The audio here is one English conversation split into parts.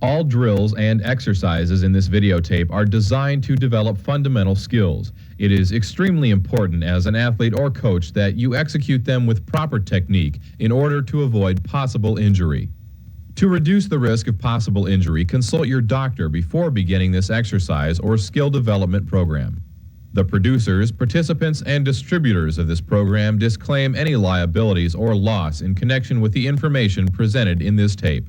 All drills and exercises in this videotape are designed to develop fundamental skills. It is extremely important as an athlete or coach that you execute them with proper technique in order to avoid possible injury. To reduce the risk of possible injury, consult your doctor before beginning this exercise or skill development program. The producers, participants, and distributors of this program disclaim any liabilities or loss in connection with the information presented in this tape.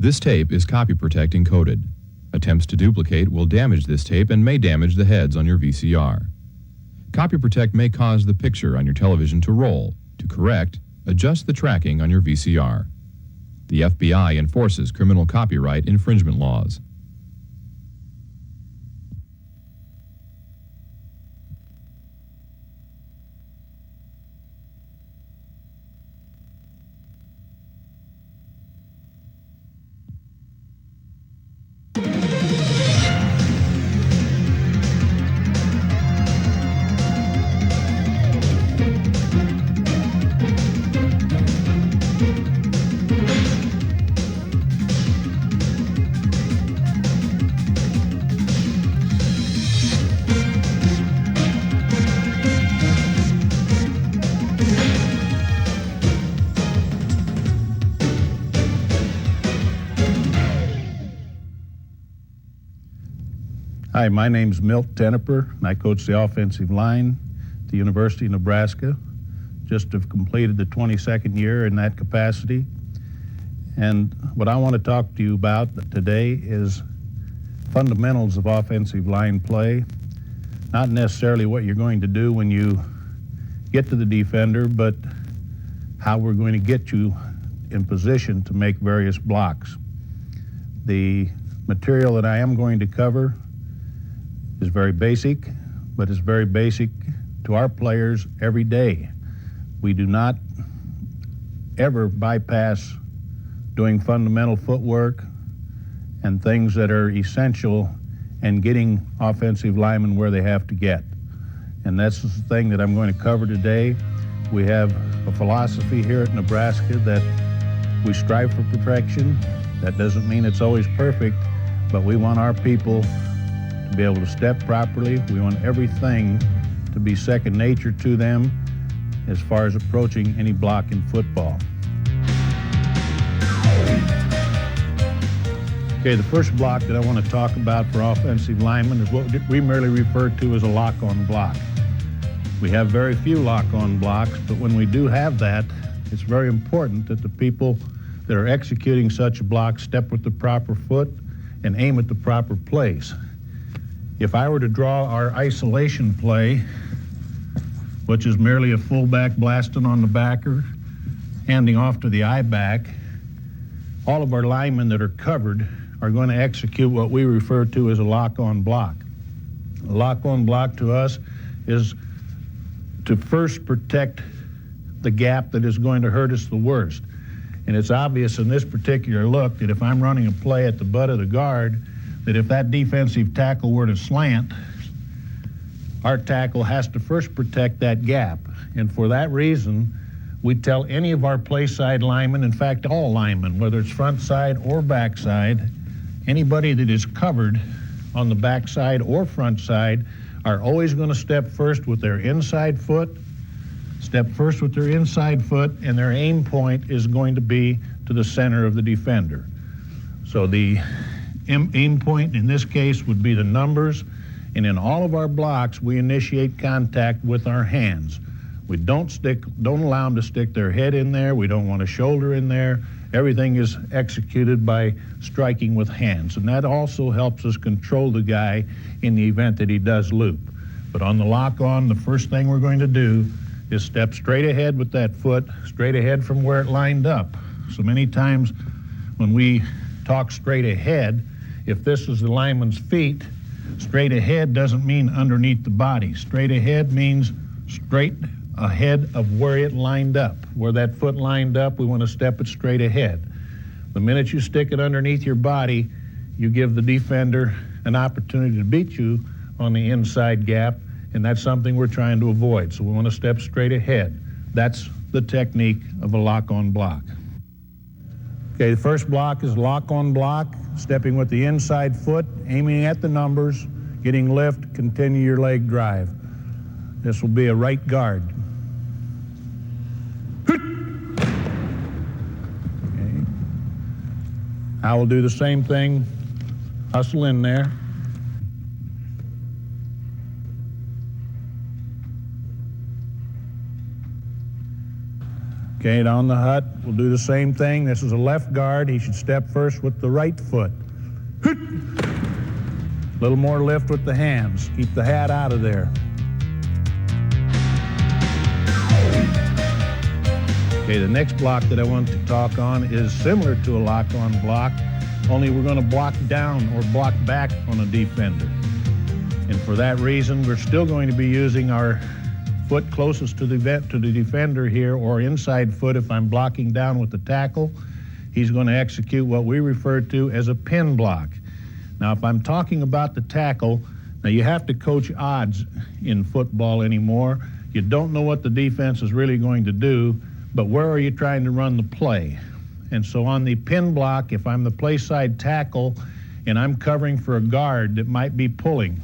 This tape is copy protect encoded. Attempts to duplicate will damage this tape and may damage the heads on your VCR. Copy protect may cause the picture on your television to roll. To correct, adjust the tracking on your VCR. The FBI enforces criminal copyright infringement laws. Hi, my name's Milt Tenneper, and I coach the offensive line at the University of Nebraska. Just have completed the 22nd year in that capacity. And what I want to talk to you about today is fundamentals of offensive line play. Not necessarily what you're going to do when you get to the defender, but how we're going to get you in position to make various blocks. The material that I am going to cover is very basic, but it's very basic to our players every day. We do not ever bypass doing fundamental footwork and things that are essential in getting offensive linemen where they have to get. And that's the thing that I'm going to cover today. We have a philosophy here at Nebraska that we strive for perfection. That doesn't mean it's always perfect, but we want our people to be able to step properly. We want everything to be second nature to them as far as approaching any block in football. Okay, the first block that I want to talk about for offensive linemen is what we merely refer to as a lock-on block. We have very few lock-on blocks, but when we do have that, it's very important that the people that are executing such a block step with the proper foot and aim at the proper place. If I were to draw our isolation play, which is merely a fullback blasting on the backer, handing off to the I-back, all of our linemen that are covered are going to execute what we refer to as a lock-on block. A lock-on block to us is to first protect the gap that is going to hurt us the worst. And it's obvious in this particular look that if I'm running a play at the butt of the guard, that if that defensive tackle were to slant, our tackle has to first protect that gap. And for that reason, we tell any of our play side linemen, in fact all linemen, whether it's front side or back side, anybody that is covered on the back side or front side are always going to step first with their inside foot, and their aim point is going to be to the center of the defender. So the aim point in this case would be the numbers, and in all of our blocks we initiate contact with our hands. We don't allow them to stick their head in there. We don't want a shoulder in there. Everything is executed by striking with hands, and that also helps us control the guy in the event that he does loop. But on the lock-on, the first thing we're going to do is step straight ahead with that foot, straight ahead from where it lined up. So many times when we talk straight ahead, if this is the lineman's feet, straight ahead doesn't mean underneath the body. Straight ahead means straight ahead of where it lined up. Where that foot lined up, we want to step it straight ahead. The minute you stick it underneath your body, you give the defender an opportunity to beat you on the inside gap, and that's something we're trying to avoid. So we want to step straight ahead. That's the technique of a lock-on block. Okay, the first block is lock-on block, stepping with the inside foot, aiming at the numbers, getting lift, continue your leg drive. This will be a right guard. Okay. I will do the same thing, hustle in there. Okay, down the hut, we'll do the same thing. This is a left guard. He should step first with the right foot. A little more lift with the hands. Keep the hat out of there. Okay, the next block that I want to talk on is similar to a lock-on block, only we're going to block down or block back on a defender. And for that reason, we're still going to be using our foot closest to the defender here, or inside foot if I'm blocking down with the tackle. He's going to execute what we refer to as a pin block. Now, if I'm talking about the tackle, now you have to coach odds in football anymore. You don't know what the defense is really going to do, but where are you trying to run the play? And so on the pin block, if I'm the play side tackle and I'm covering for a guard that might be pulling,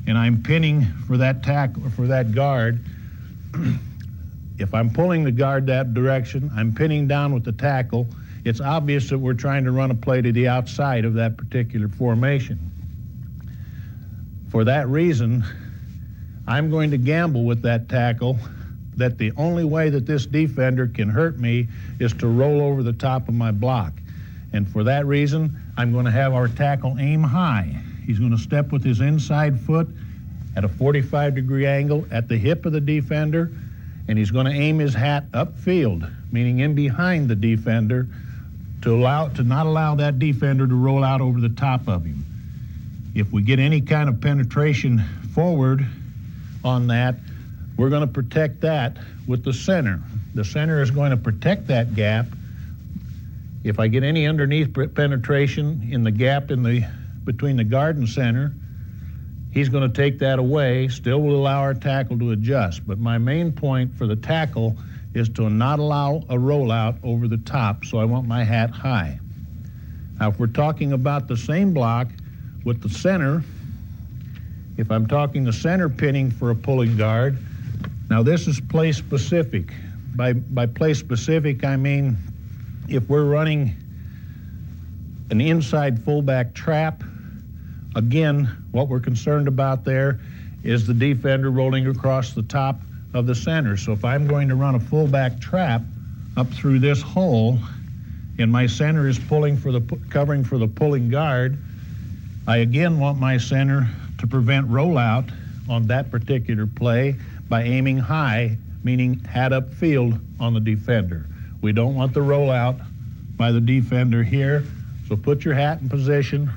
and I'm pinning for that tackle, for that guard, if I'm pulling the guard that direction, I'm pinning down with the tackle, it's obvious that we're trying to run a play to the outside of that particular formation. For that reason, I'm going to gamble with that tackle that the only way that this defender can hurt me is to roll over the top of my block. And for that reason, I'm going to have our tackle aim high. He's going to step with his inside foot at a 45-degree angle at the hip of the defender, and he's going to aim his hat upfield, meaning in behind the defender, to not allow that defender to roll out over the top of him. If we get any kind of penetration forward on that, we're going to protect that with the center. The center is going to protect that gap. If I get any underneath penetration in the gap between the guard and center, he's going to take that away, still will allow our tackle to adjust. But my main point for the tackle is to not allow a rollout over the top, so I want my hat high. Now, if we're talking about the same block with the center, if I'm talking the center pinning for a pulling guard, now this is play specific. By play specific, I mean if we're running an inside fullback trap, again, what we're concerned about there is the defender rolling across the top of the center. So if I'm going to run a fullback trap up through this hole and my center is covering for the pulling guard, I again want my center to prevent rollout on that particular play by aiming high, meaning hat upfield on the defender. We don't want the rollout by the defender here, so put your hat in position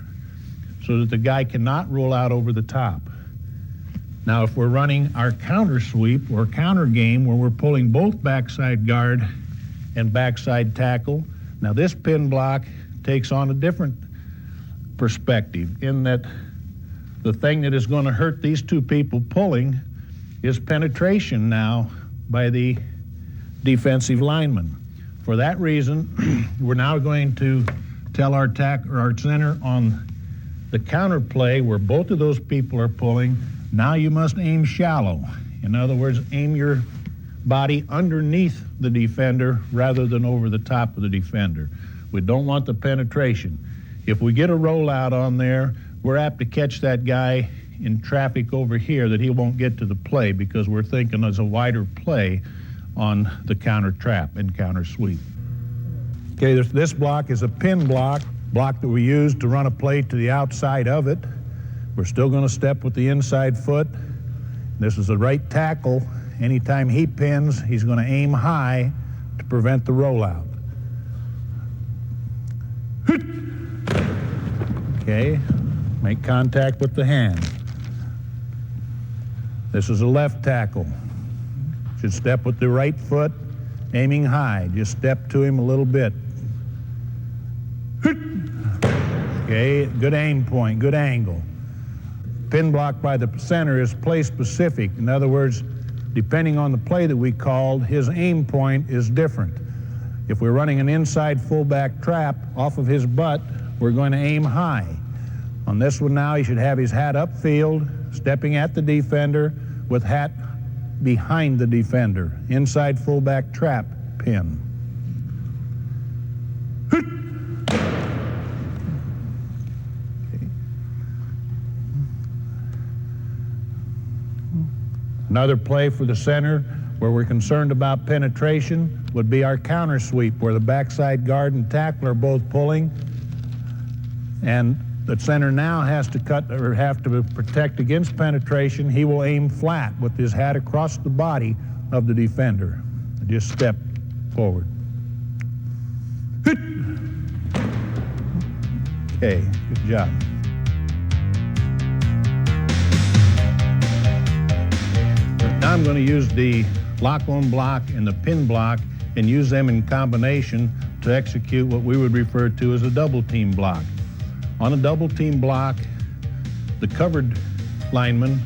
so that the guy cannot roll out over the top. Now, if we're running our counter sweep or counter game where we're pulling both backside guard and backside tackle, now this pin block takes on a different perspective in that the thing that is going to hurt these two people pulling is penetration now by the defensive lineman. For that reason, we're now going to tell our center on the counter play where both of those people are pulling, now you must aim shallow. In other words, aim your body underneath the defender rather than over the top of the defender. We don't want the penetration. If we get a rollout on there, we're apt to catch that guy in traffic over here that he won't get to the play because we're thinking there's a wider play on the counter trap and counter sweep. Okay, this block is a pin block that we use to run a play to the outside of it. We're still going to step with the inside foot. This is the right tackle. Anytime he pins, he's going to aim high to prevent the rollout. Okay, make contact with the hand. This is a left tackle. Should step with the right foot, aiming high. Just step to him a little bit. Okay, good aim point, good angle. Pin block by the center is play specific. In other words, depending on the play that we called, his aim point is different. If we're running an inside fullback trap off of his butt, we're going to aim high. On this one now, he should have his hat upfield, stepping at the defender with hat behind the defender. Inside fullback trap pin. Another play for the center where we're concerned about penetration would be our counter sweep, where the backside guard and tackle are both pulling, and the center now has to have to protect against penetration. He will aim flat with his hat across the body of the defender. Just step forward. Okay, good job. Now I'm going to use the lock-on block and the pin block and use them in combination to execute what we would refer to as a double team block. On a double team block, the covered lineman,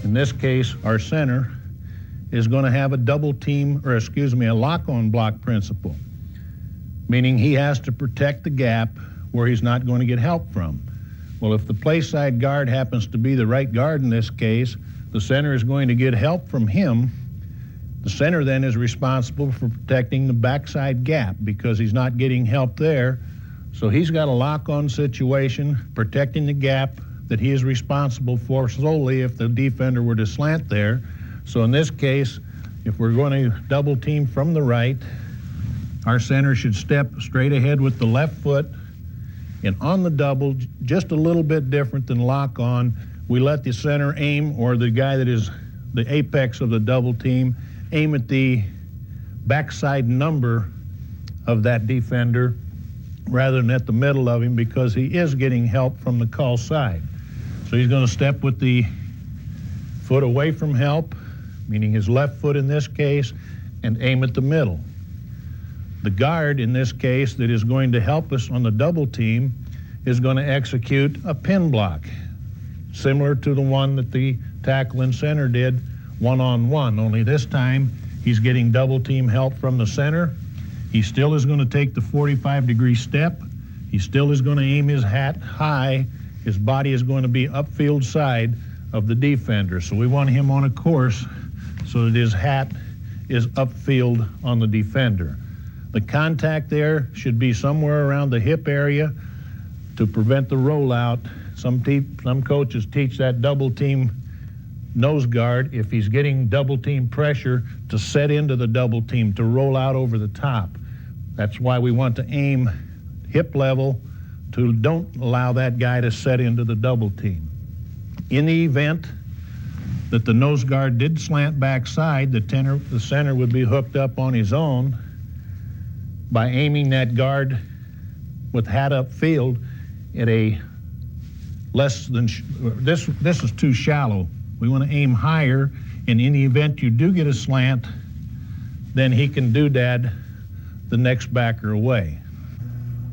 in this case our center, is going to have a a lock-on block principle, meaning he has to protect the gap where he's not going to get help from. Well, if the play side guard happens to be the right guard in this case, the center is going to get help from him. The center then is responsible for protecting the backside gap because he's not getting help there. So he's got a lock-on situation, protecting the gap that he is responsible for solely if the defender were to slant there. So in this case, if we're going to double team from the right, our center should step straight ahead with the left foot. And on the double, just a little bit different than lock-on, we let the center aim, or the guy that is the apex of the double team, aim at the backside number of that defender rather than at the middle of him, because he is getting help from the call side. So he's going to step with the foot away from help, meaning his left foot in this case, and aim at the middle. The guard in this case that is going to help us on the double team is going to execute a pin block, similar to the one that the tackle and center did one-on-one, only this time he's getting double team help from the center. He still is going to take the 45-degree step. He still is going to aim his hat high. His body is going to be upfield side of the defender. So we want him on a course so that his hat is upfield on the defender. The contact there should be somewhere around the hip area to prevent the rollout. Some coaches teach that double team nose guard, if he's getting double team pressure, to set into the double team, to roll out over the top. That's why we want to aim hip level to don't allow that guy to set into the double team. In the event that the nose guard did slant backside, the center would be hooked up on his own by aiming that guard with hat upfield at a less than, this is too shallow. We want to aim higher, and in the event you do get a slant, then he can doodad the next backer away.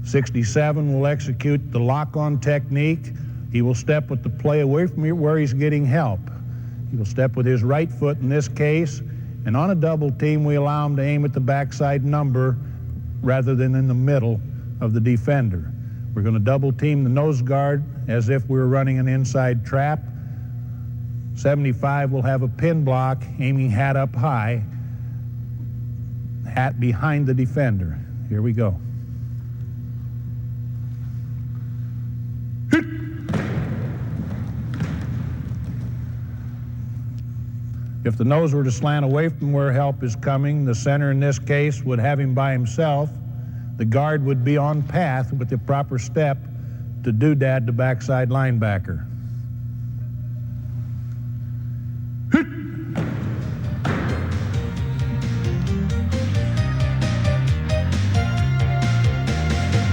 67 will execute the lock-on technique. He will step with the play away from where he's getting help. He will step with his right foot in this case, And on a double team, we allow them to aim at the backside number rather than in the middle of the defender. We're going to double team the nose guard as if we were running an inside trap. 75 will have a pin block, aiming hat up high, hat behind the defender. Here we go. If the nose were to slant away from where help is coming, the center in this case would have him by himself. The guard would be on path with the proper step to doodad the backside linebacker.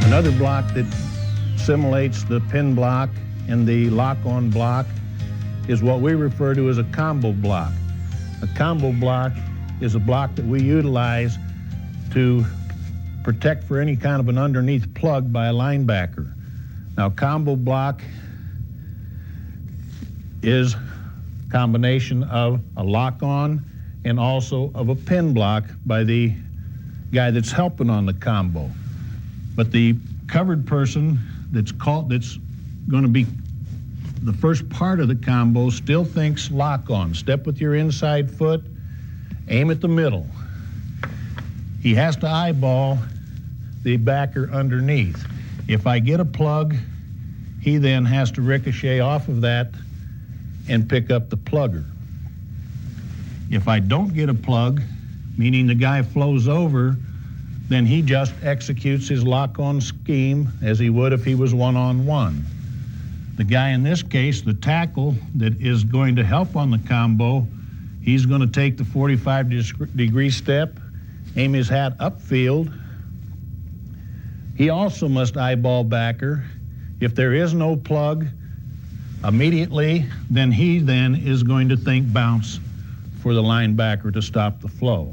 Another block that simulates the pin block and the lock-on block is what we refer to as a combo block. A combo block is a block that we utilize to protect for any kind of an underneath plug by a linebacker. Now, combo block is a combination of a lock-on and also of a pin block by the guy that's helping on the combo. But the covered person that's going to be the first part of the combo still thinks lock-on. Step with your inside foot, aim at the middle. He has to eyeball the backer underneath. If I get a plug, he then has to ricochet off of that and pick up the plugger. If I don't get a plug, meaning the guy flows over, then he just executes his lock-on scheme as he would if he was one-on-one. The guy in this case, the tackle that is going to help on the combo, he's going to take the 45-degree step, aim his hat upfield. He also must eyeball backer. If there is no plug immediately, then he is going to think bounce for the linebacker to stop the flow.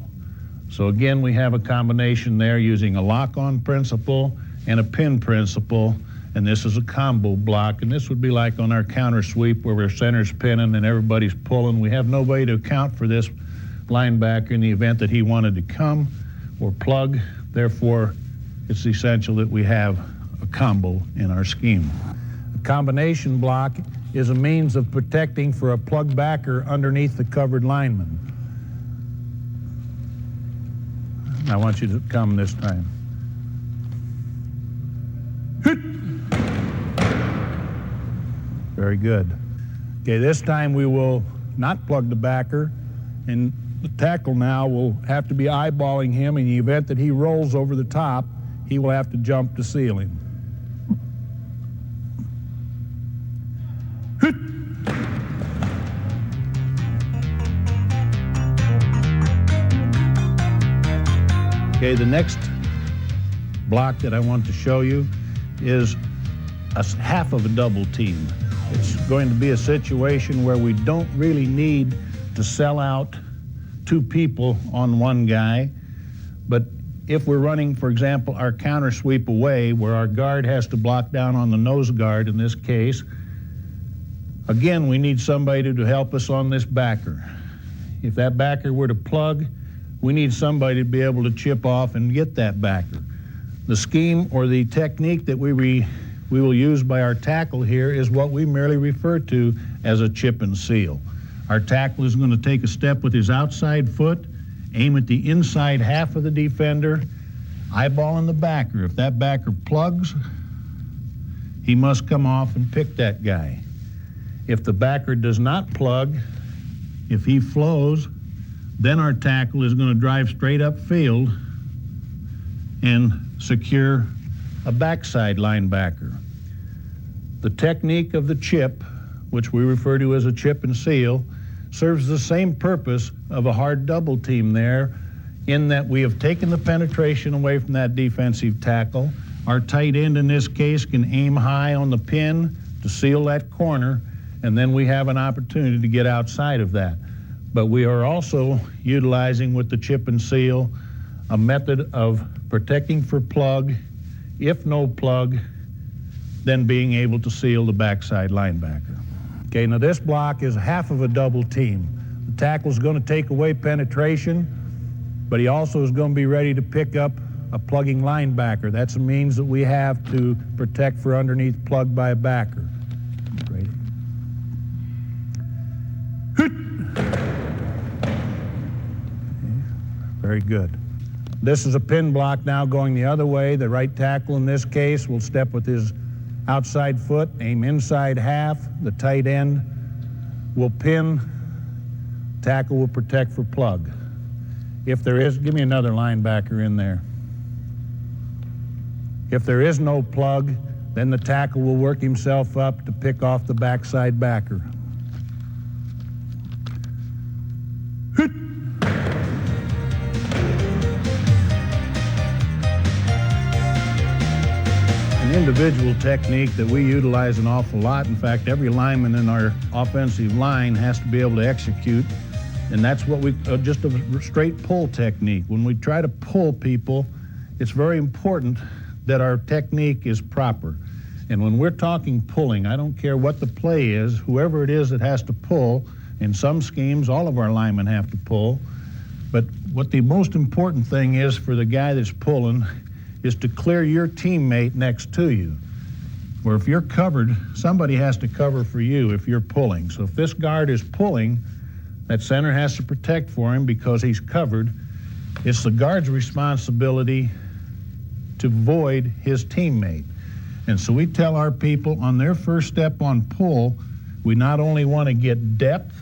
So again, we have a combination there using a lock-on principle and a pin principle, and this is a combo block, and this would be like on our counter sweep where our center's pinning and everybody's pulling. We have no way to account for this linebacker in the event that he wanted to come or plug. Therefore, it's essential that we have a combo in our scheme. A combination block is a means of protecting for a plug backer underneath the covered lineman. I want you to come this time. Very good. Okay, this time we will not plug the backer, and the tackle now will have to be eyeballing him. In the event that he rolls over the top, he will have to jump to seal him. Okay, the next block that I want to show you is half of a double team. It's going to be a situation where we don't really need to sell out two people on one guy, but if we're running, for example, our counter sweep away where our guard has to block down on the nose guard in this case, again, we need somebody to help us on this backer. If that backer were to plug, we need somebody to be able to chip off and get that backer. The scheme or the technique that we will use by our tackle here is what we merely refer to as a chip and seal. Our tackle is going to take a step with his outside foot, aim at the inside half of the defender, eyeballing the backer. If that backer plugs, he must come off and pick that guy. If the backer does not plug, if he flows, then our tackle is going to drive straight upfield and secure a backside linebacker. The technique of the chip, which we refer to as a chip and seal, serves the same purpose of a hard double team there, in that we have taken the penetration away from that defensive tackle. Our tight end in this case can aim high on the pin to seal that corner, and then we have an opportunity to get outside of that. But we are also utilizing with the chip and seal a method of protecting for plug. If no plug, then being able to seal the backside linebacker. Okay, now this block is half of a double team. The tackle's going to take away penetration, but he also is going to be ready to pick up a plugging linebacker. That's a means that we have to protect for underneath plug by a backer. Great. Very good. This is a pin block now going the other way. The right tackle in this case will step with his outside foot, aim inside half. The tight end will pin. Tackle will protect for plug. If there is, give me another linebacker in there. If there is no plug, then the tackle will work himself up to pick off the backside backer. An individual technique that we utilize an awful lot. In fact, every lineman in our offensive line has to be able to execute, and that's what we, just a straight pull technique. When we try to pull people, it's very important that our technique is proper. And when we're talking pulling, I don't care what the play is, whoever it is that has to pull, in some schemes, all of our linemen have to pull, but what the most important thing is for the guy that's pulling is to clear your teammate next to you. Where if you're covered, somebody has to cover for you if you're pulling. So if this guard is pulling, that center has to protect for him because he's covered. It's the guard's responsibility to void his teammate. And so we tell our people on their first step on pull, we not only want to get depth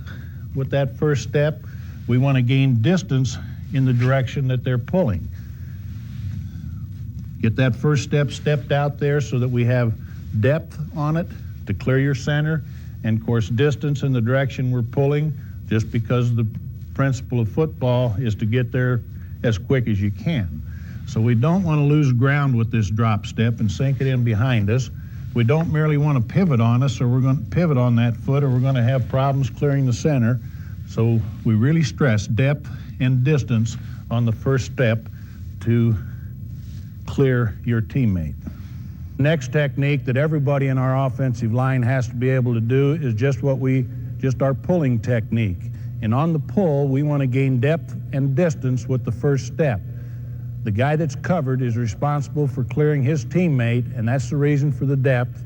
with that first step, we want to gain distance in the direction that they're pulling. Get that first step stepped out there so that we have depth on it to clear your center, and of course distance in the direction we're pulling, just because the principle of football is to get there as quick as you can. So we don't want to lose ground with this drop step and sink it in behind us. We don't merely want to pivot on us, or we're going to pivot on that foot, or we're going to have problems clearing the center. So we really stress depth and distance on the first step to clear your teammate. Next technique that everybody in our offensive line has to be able to do is just our pulling technique. And on the pull, we want to gain depth and distance with the first step. The guy that's covered is responsible for clearing his teammate, and that's the reason for the depth.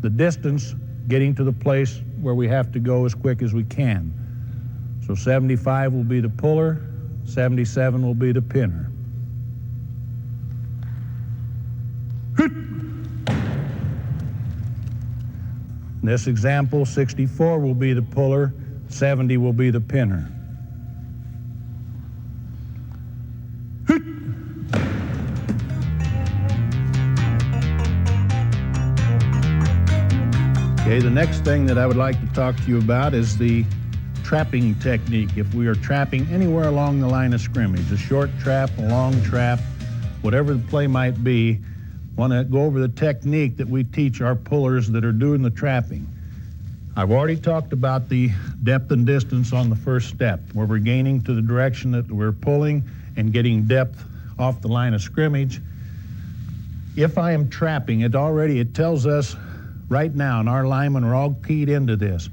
The distance, getting to the place where we have to go as quick as we can. So 75 will be the puller, 77 will be the pinner. In this example, 64 will be the puller, 70 will be the pinner. Okay, the next thing that I would like to talk to you about is the trapping technique. If we are trapping anywhere along the line of scrimmage, a short trap, a long trap, whatever the play might be, want to go over the technique that we teach our pullers that are doing the trapping. I've already talked about the depth and distance on the first step, where we're gaining to the direction that we're pulling and getting depth off the line of scrimmage. If I am trapping, it tells us right now, and our linemen are all keyed into this.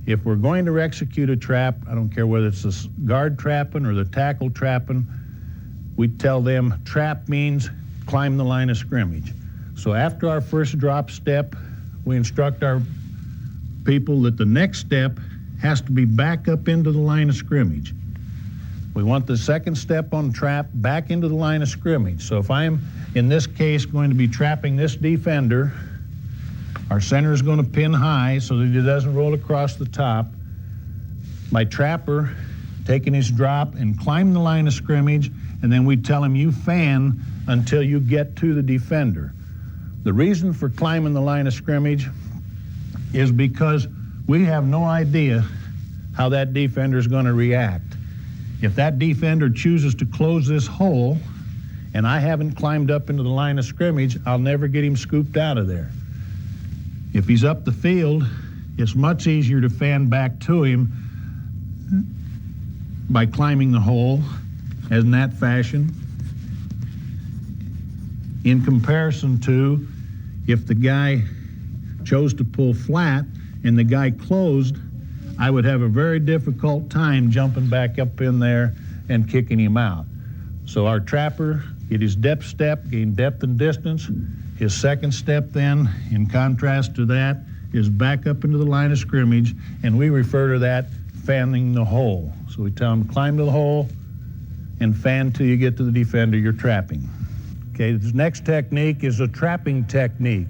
If we're going to execute a trap, I don't care whether it's the guard trapping or the tackle trapping, we tell them trap means climb the line of scrimmage. So after our first drop step, we instruct our people that the next step has to be back up into the line of scrimmage. We want the second step on trap back into the line of scrimmage. So if I'm, in this case, going to be trapping this defender, our center is going to pin high so that he doesn't roll across the top. My trapper taking his drop and climb the line of scrimmage, and then we tell him you fan until you get to the defender. The reason for climbing the line of scrimmage is because we have no idea how that defender is going to react. If that defender chooses to close this hole and I haven't climbed up into the line of scrimmage, I'll never get him scooped out of there. If he's up the field, it's much easier to fan back to him by climbing the hole as in that fashion, in comparison to if the guy chose to pull flat and the guy closed, I would have a very difficult time jumping back up in there and kicking him out. So our trapper get his depth step, gain depth and distance. His second step then, in contrast to that, is back up into the line of scrimmage, and we refer to that fanning the hole. So we tell him climb to the hole and fan till you get to the defender you're trapping. Okay, this next technique is a trapping technique.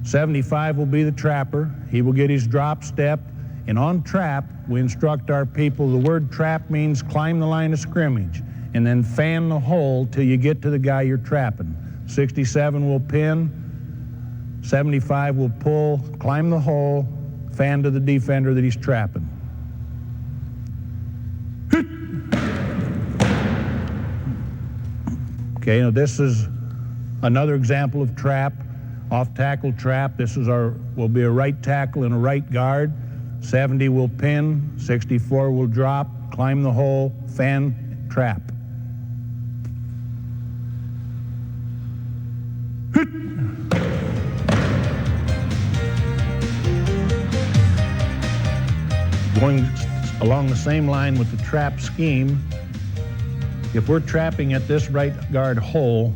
75 will be the trapper. He will get his drop step, and on trap, we instruct our people, the word trap means climb the line of scrimmage, and then fan the hole till you get to the guy you're trapping. 67 will pin, 75 will pull, climb the hole, fan to the defender that he's trapping. Okay, now this is another example of trap, off tackle trap. This is will be a right tackle and a right guard. 70 will pin, 64 will drop, climb the hole, fan, trap. Going along the same line with the trap scheme, if we're trapping at this right guard hole,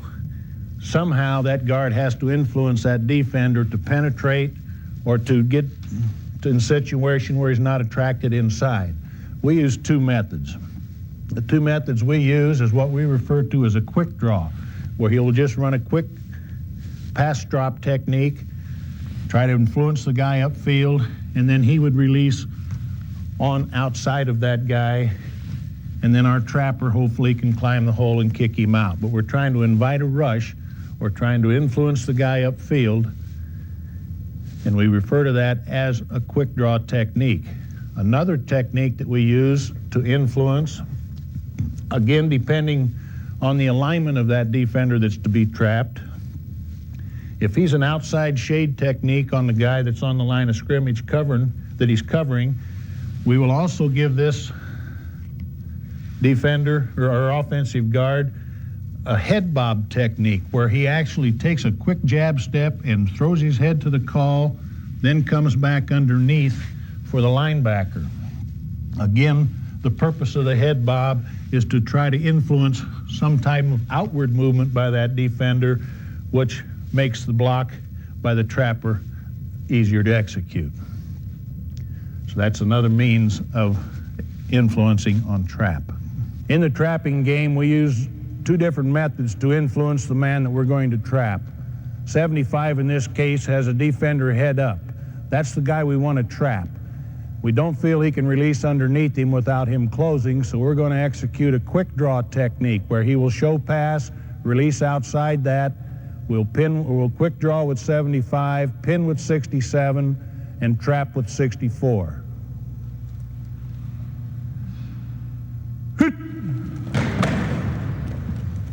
somehow that guard has to influence that defender to penetrate or to get in a situation where he's not attracted inside. We use two methods. The two methods we use is what we refer to as a quick draw, where he'll just run a quick pass drop technique, try to influence the guy upfield, and then he would release on outside of that guy, and then our trapper hopefully can climb the hole and kick him out. But we're trying to invite a rush, or trying to influence the guy upfield, and we refer to that as a quick draw technique. Another technique that we use to influence, again depending on the alignment of that defender that's to be trapped. If he's an outside shade technique on the guy that's on the line of scrimmage that he's covering, we will also give this defender or our offensive guard a head bob technique, where he actually takes a quick jab step and throws his head to the call, then comes back underneath for the linebacker. Again, the purpose of the head bob is to try to influence some type of outward movement by that defender, which makes the block by the trapper easier to execute. So that's another means of influencing on trap. In the trapping game, we use two different methods to influence the man that we're going to trap. 75 in this case has a defender head up. That's the guy we want to trap. We don't feel he can release underneath him without him closing, so we're going to execute a quick draw technique where he will show pass, release outside that. We'll quick draw with 75, pin with 67, and trap with 64.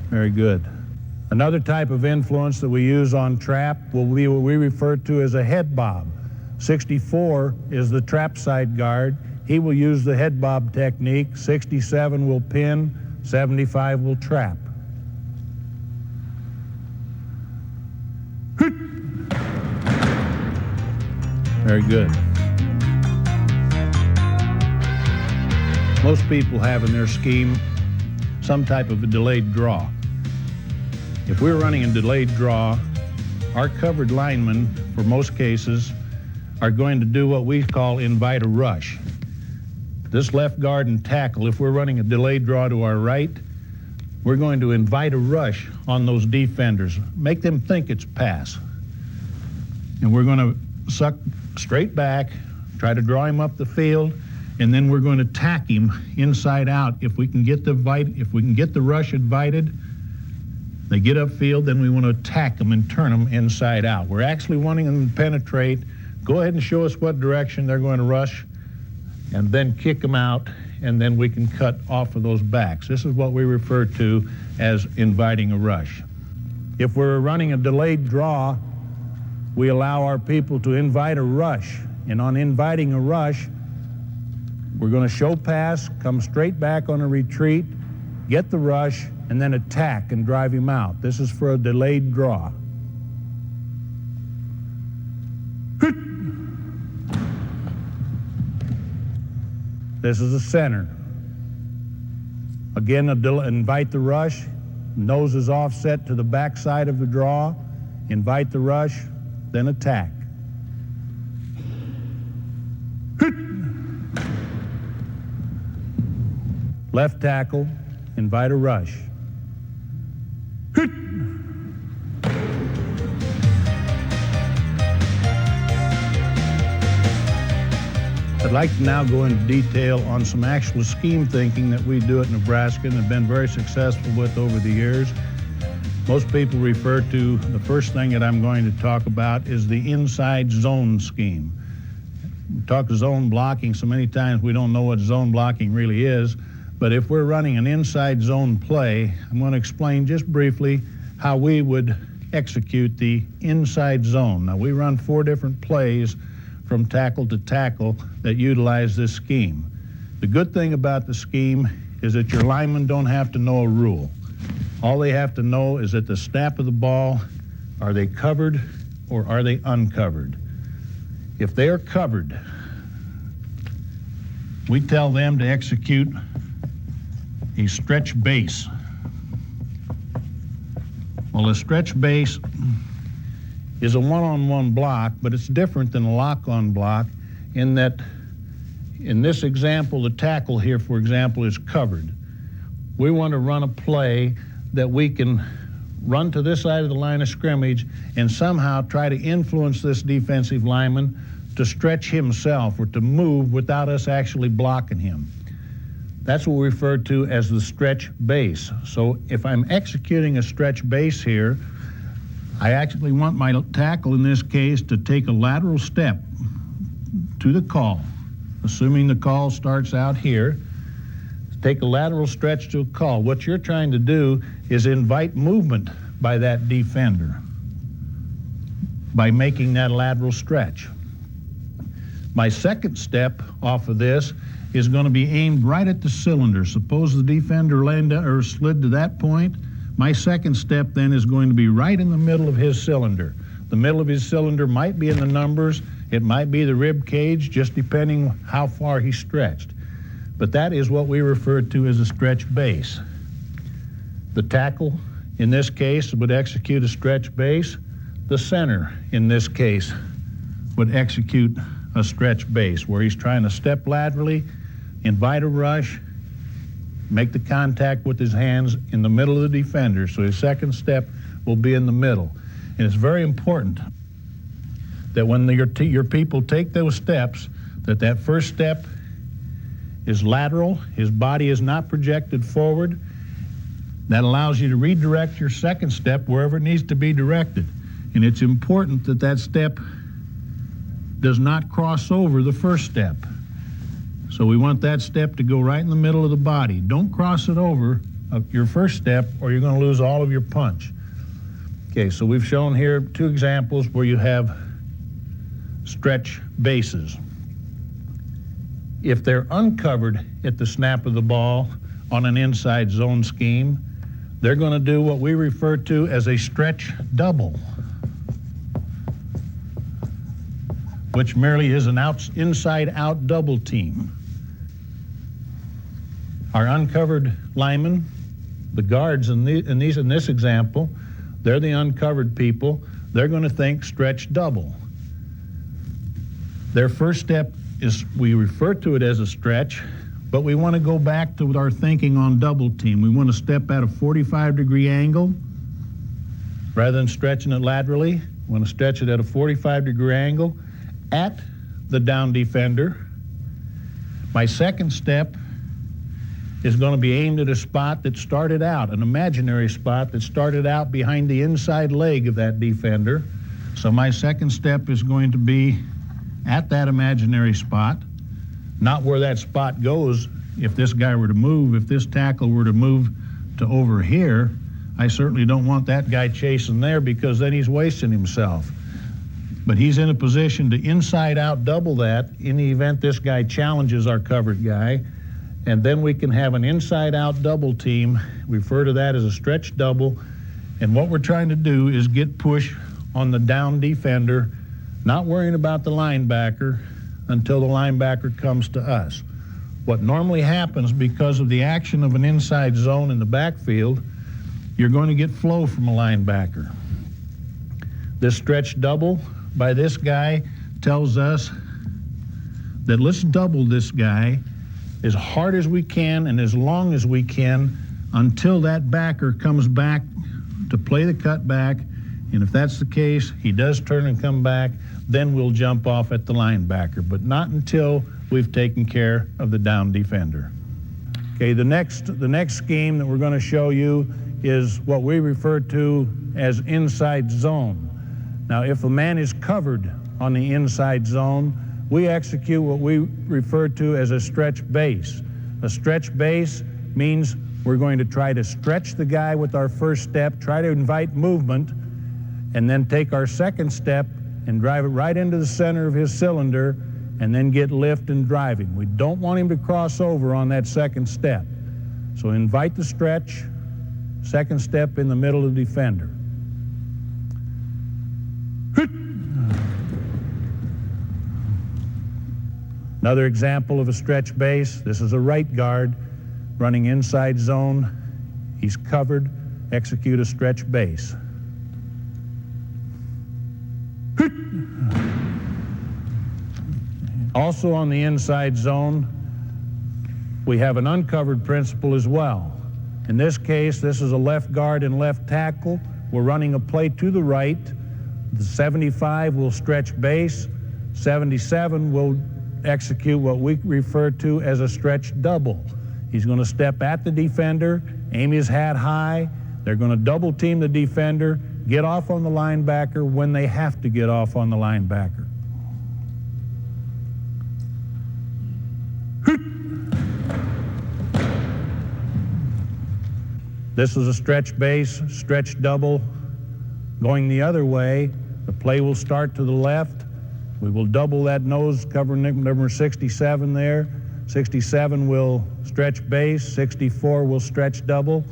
Very good. Another type of influence that we use on trap will be what we refer to as a head bob. 64 is the trap side guard. He will use the head bob technique. 67 will pin, 75 will trap. Very good. Most people have in their scheme some type of a delayed draw. If we're running a delayed draw, our covered linemen, for most cases, are going to do what we call invite a rush. This left guard and tackle, if we're running a delayed draw to our right, we're going to invite a rush on those defenders, make them think it's pass. And we're going to suck straight back, try to draw him up the field, and then we're going to tack him inside out. If we can get the rush invited, they get upfield, then we want to attack them and turn them inside out. We're actually wanting them to penetrate. Go ahead and show us what direction they're going to rush, and then kick them out, and then we can cut off of those backs. This is what we refer to as inviting a rush. If we're running a delayed draw, we allow our people to invite a rush. And on inviting a rush, we're going to show pass, come straight back on a retreat, get the rush, and then attack and drive him out. This is for a delayed draw. This is a center. Again, invite the rush. Nose is offset to the back side of the draw. Invite the rush, then attack. Left tackle, invite a rush. I'd like to now go into detail on some actual scheme thinking that we do at Nebraska and have been very successful with over the years. Most people refer to the first thing that I'm going to talk about is the inside zone scheme. We talk zone blocking so many times we don't know what zone blocking really is, but if we're running an inside zone play, I'm going to explain just briefly how we would execute the inside zone. Now, we run 4 different plays from tackle to tackle that utilize this scheme. The good thing about the scheme is that your linemen don't have to know a rule. All they have to know is at the snap of the ball, are they covered or are they uncovered? If they are covered, we tell them to execute a stretch base. Well, a stretch base is a one-on-one block, but it's different than a lock-on block in that, in this example, the tackle here, for example, is covered. We want to run a play that we can run to this side of the line of scrimmage and somehow try to influence this defensive lineman to stretch himself or to move without us actually blocking him. That's what we refer to as the stretch base. So if I'm executing a stretch base here, I actually want my tackle in this case to take a lateral step to the call, assuming the call starts out here. Take a lateral stretch to a call. What you're trying to do is invite movement by that defender by making that lateral stretch. My second step off of this is going to be aimed right at the cylinder. Suppose the defender slid to that point. My second step then is going to be right in the middle of his cylinder. The middle of his cylinder might be in the numbers, it might be the rib cage, just depending how far he stretched. But that is what we refer to as a stretch base. The tackle, in this case, would execute a stretch base. The center, in this case, would execute a stretch base, where he's trying to step laterally, invite a rush, make the contact with his hands in the middle of the defender. So his second step will be in the middle. And it's very important that when your people take those steps, that first step is lateral, his body is not projected forward. That allows you to redirect your second step wherever it needs to be directed. And it's important that that step does not cross over the first step. So we want that step to go right in the middle of the body. Don't cross it over your first step or you're going to lose all of your punch. Okay, so we've shown here 2 examples where you have stretch bases. If they're uncovered at the snap of the ball on an inside zone scheme, they're going to do what we refer to as a stretch double, which merely is an inside-out double team. Our uncovered linemen, the guards in this example, they're the uncovered people. They're going to think stretch double. Their first step is, we refer to it as a stretch, but we want to go back to our thinking on double team. We want to step at a 45-degree angle rather than stretching it laterally. We want to stretch it at a 45-degree angle at the down defender. My second step is going to be aimed at a spot that started out, an imaginary spot that started out behind the inside leg of that defender. So my second step is going to be at that imaginary spot, not where that spot goes. If this guy were to move, if this tackle were to move to over here, I certainly don't want that guy chasing there because then he's wasting himself. But he's in a position to inside out double that in the event this guy challenges our covered guy. And then we can have an inside out double team. We refer to that as a stretch double. And what we're trying to do is get push on the down defender, not worrying about the linebacker until the linebacker comes to us. What normally happens because of the action of an inside zone in the backfield, you're going to get flow from a linebacker. This stretch double by this guy tells us that let's double this guy as hard as we can and as long as we can until that backer comes back to play the cutback. And if that's the case, he does turn and come back, then we'll jump off at the linebacker, but not until we've taken care of the down defender. Okay, the next scheme that we're going to show you is what we refer to as inside zone. Now, if a man is covered on the inside zone, we execute what we refer to as a stretch base. A stretch base means we're going to try to stretch the guy with our first step, try to invite movement, and then take our second step and drive it right into the center of his cylinder and then get lift and driving. We don't want him to cross over on that second step. So invite the stretch, second step in the middle of the defender. Another example of a stretch base, this is a right guard running inside zone. He's covered, execute a stretch base. Also on the inside zone, we have an uncovered principle as well. In this case, this is a left guard and left tackle. We're running a play to the right. The 75 will stretch base. 77 will execute what we refer to as a stretch double. He's going to step at the defender, aim his hat high. They're going to double team the defender, get off on the linebacker when they have to get off on the linebacker. This is a stretch base, stretch double. Going the other way, the play will start to the left. We will double that nose, cover number 67 there. 67 will stretch base, 64 will stretch double,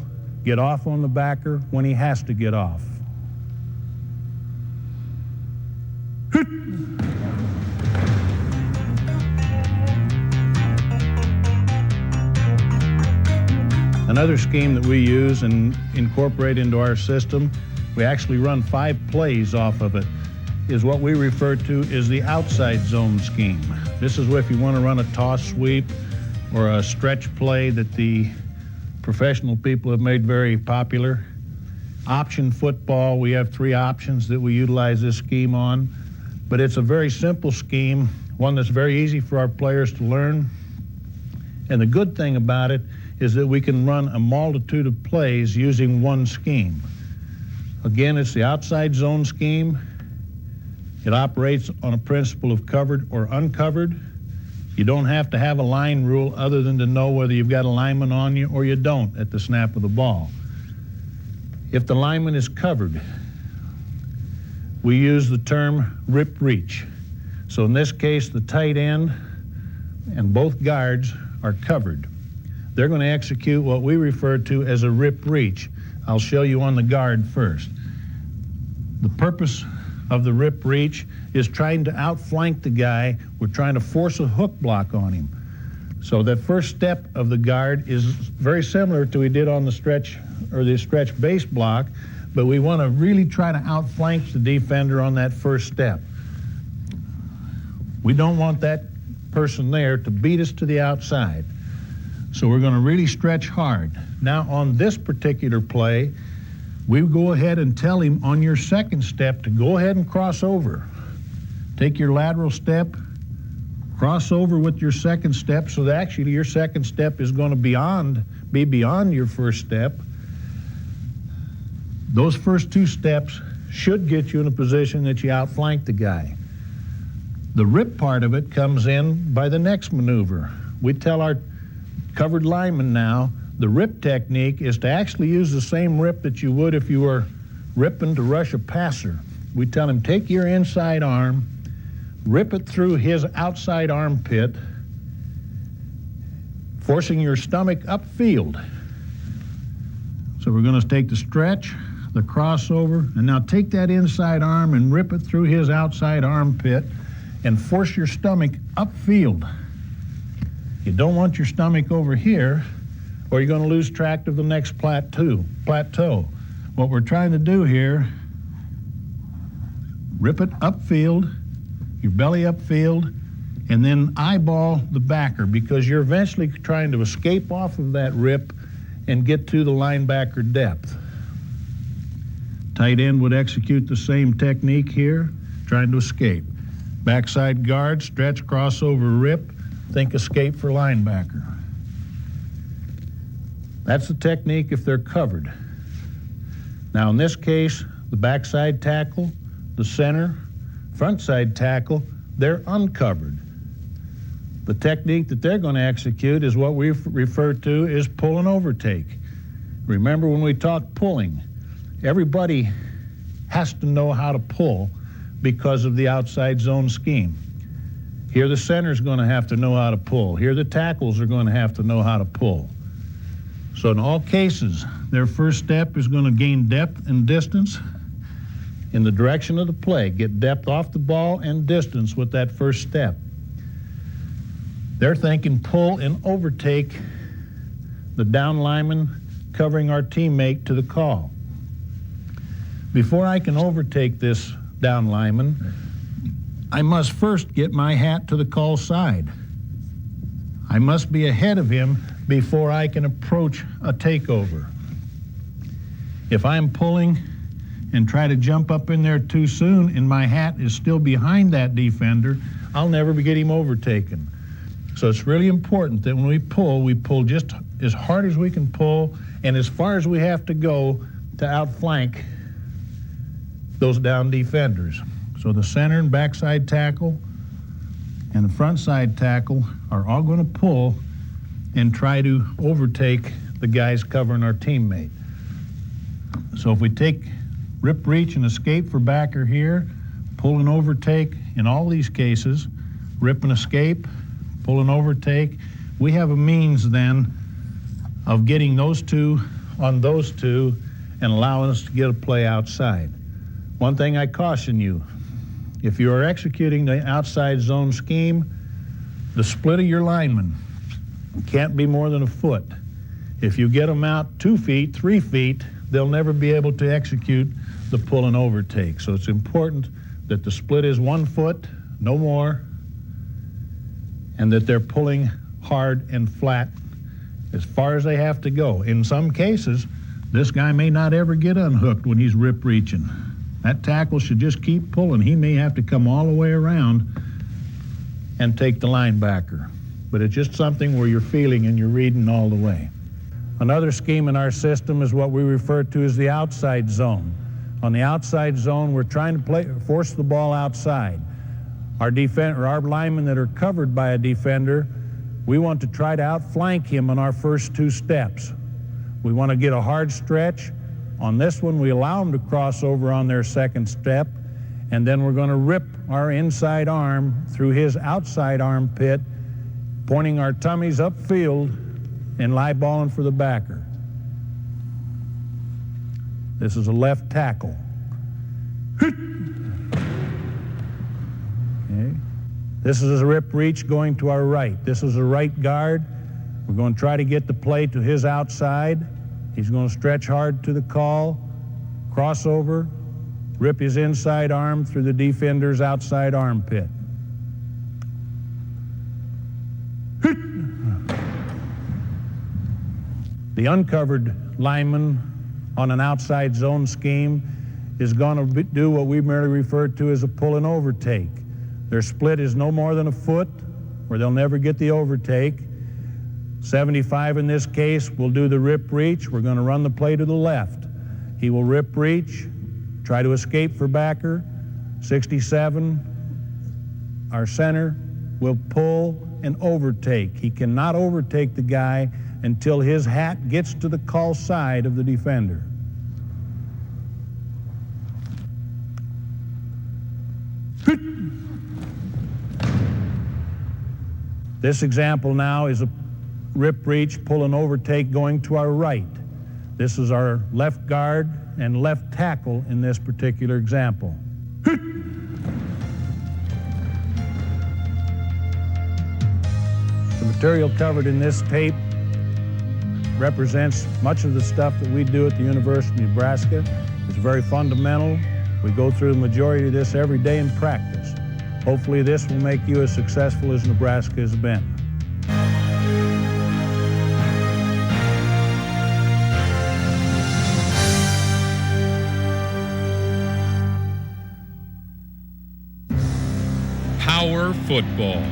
get off on the backer when he has to get off. Another scheme that we use and incorporate into our system, we actually run 5 plays off of it, is what we refer to as the outside zone scheme. This is if you want to run a toss sweep or a stretch play that the professional people have made very popular. Option football, we have 3 options that we utilize this scheme on, but it's a very simple scheme, one that's very easy for our players to learn. And the good thing about it is that we can run a multitude of plays using one scheme. Again, it's the outside zone scheme. It operates on a principle of covered or uncovered. You don't have to have a line rule other than to know whether you've got a lineman on you or you don't at the snap of the ball. If the lineman is covered, we use the term rip reach. So in this case, the tight end and both guards are covered. They're going to execute what we refer to as a rip reach. I'll show you on the guard first. The purpose of the rip reach is trying to outflank the guy. We're trying to force a hook block on him. So that first step of the guard is very similar to we did on the stretch or the stretch base block, but we want to really try to outflank the defender on that first step. We don't want that person there to beat us to the outside. So we're going to really stretch hard. Now on this particular play, we go ahead and tell him on your second step to go ahead and cross over. Take your lateral step, cross over with your second step, so that actually your second step is going to be beyond your first step. Those first 2 steps should get you in a position that you outflank the guy. The rip part of it comes in by the next maneuver. We tell our covered lineman now, the rip technique is to actually use the same rip that you would if you were ripping to rush a passer. We tell him, take your inside arm, rip it through his outside armpit, forcing your stomach upfield. So we're going to take the stretch, the crossover, and now take that inside arm and rip it through his outside armpit and force your stomach upfield. You don't want your stomach over here, or you're going to lose track of the next plateau. What we're trying to do here, rip it upfield, your belly upfield, and then eyeball the backer, because you're eventually trying to escape off of that rip and get to the linebacker depth. Tight end would execute the same technique here, trying to escape. Backside guard, stretch, crossover, rip, think escape for linebacker. That's the technique if they're covered. Now in this case, the backside tackle, the center, front side tackle, they're uncovered. The technique that they're going to execute is what we refer to as pull and overtake. Remember when we talk pulling, everybody has to know how to pull because of the outside zone scheme. Here the center's going to have to know how to pull. Here the tackles are going to have to know how to pull. So in all cases, their first step is going to gain depth and distance in the direction of the play. Get depth off the ball and distance with that first step. They're thinking pull and overtake the down lineman covering our teammate to the call. Before I can overtake this down lineman, I must first get my hat to the call side. I must be ahead of him before I can approach a takeover. If I'm pulling and try to jump up in there too soon and my hat is still behind that defender, I'll never get him overtaken. So it's really important that when we pull just as hard as we can pull and as far as we have to go to outflank those down defenders. So the center and backside tackle and the front side tackle are all going to pull and try to overtake the guys covering our teammate. So if we take rip, reach, and escape for backer here, pull and overtake in all these cases, rip and escape, pull and overtake, we have a means then of getting those two on those two and allowing us to get a play outside. One thing I caution you, if you are executing the outside zone scheme, the split of your linemen can't be more than a foot. If you get them out 2 feet, 3 feet, they'll never be able to execute the pull and overtake. So it's important that the split is 1 foot, no more, and that they're pulling hard and flat as far as they have to go. In some cases, this guy may not ever get unhooked when he's rip reaching. That tackle should just keep pulling. He may have to come all the way around and take the linebacker. But it's just something where you're feeling and you're reading all the way. Another scheme in our system is what we refer to as the outside zone. On the outside zone, we're trying to force the ball outside. Our linemen that are covered by a defender, we want to try to outflank him on our first 2 steps. We want to get a hard stretch. On this one, we allow them to cross over on their second step, and then we're going to rip our inside arm through his outside armpit, pointing our tummies upfield and eyeballing for the backer. This is a left tackle. Okay. This is a rip reach going to our right. This is a right guard. We're going to try to get the play to his outside. He's going to stretch hard to the call, crossover, rip his inside arm through the defender's outside armpit. The uncovered lineman on an outside zone scheme is going to do what we merely refer to as a pull and overtake. Their split is no more than a foot, or they'll never get the overtake. 75 in this case will do the rip reach. We're going to run the play to the left. He will rip reach, try to escape for backer. 67, our center, will pull and overtake. He cannot overtake the guy until his hat gets to the call side of the defender. This example now is a rip reach, pull and overtake going to our right. This is our left guard and left tackle in this particular example. The material covered in this tape represents much of the stuff that we do at the University of Nebraska. It's very fundamental. We go through the majority of this every day in practice. Hopefully this will make you as successful as Nebraska has been. Power football.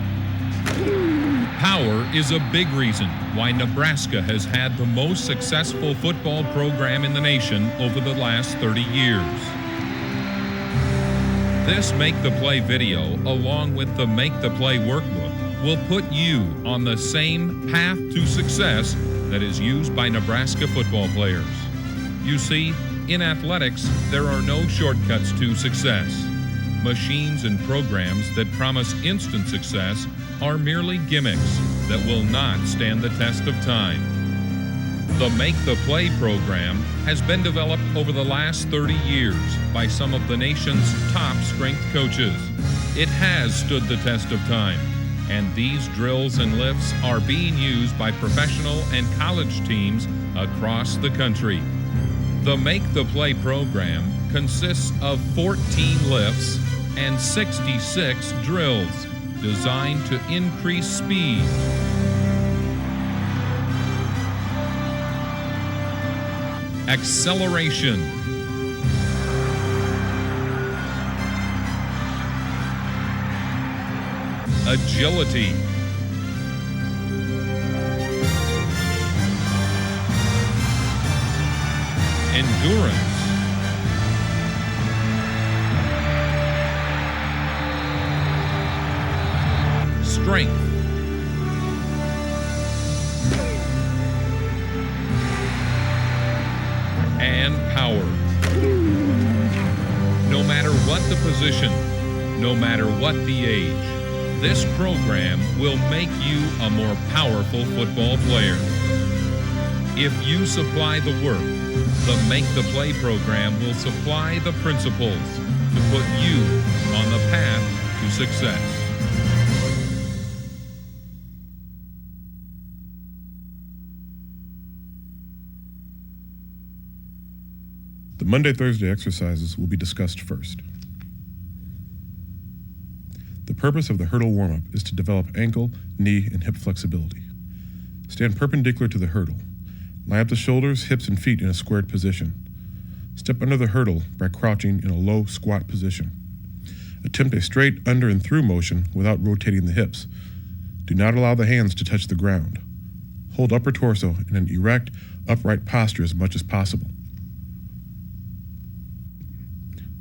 Power is a big reason why Nebraska has had the most successful football program in the nation over the last 30 years. This Make the Play video, along with the Make the Play workbook, will put you on the same path to success that is used by Nebraska football players. You see, in athletics, there are no shortcuts to success. Machines and programs that promise instant success are merely gimmicks that will not stand the test of time. The Make the Play program has been developed over the last 30 years by some of the nation's top strength coaches. It has stood the test of time, and these drills and lifts are being used by professional and college teams across the country. The Make the Play program consists of 14 lifts and 66 drills designed to increase speed, acceleration, agility, endurance, strength, and power. No matter what the position, no matter what the age, this program will make you a more powerful football player. If you supply the work, the Make the Play program will supply the principles to put you on the path to success. The Monday-Thursday exercises will be discussed first. The purpose of the hurdle warm-up is to develop ankle, knee, and hip flexibility. Stand perpendicular to the hurdle. Line up the shoulders, hips, and feet in a squared position. Step under the hurdle by crouching in a low squat position. Attempt a straight under and through motion without rotating the hips. Do not allow the hands to touch the ground. Hold upper torso in an erect, upright posture as much as possible.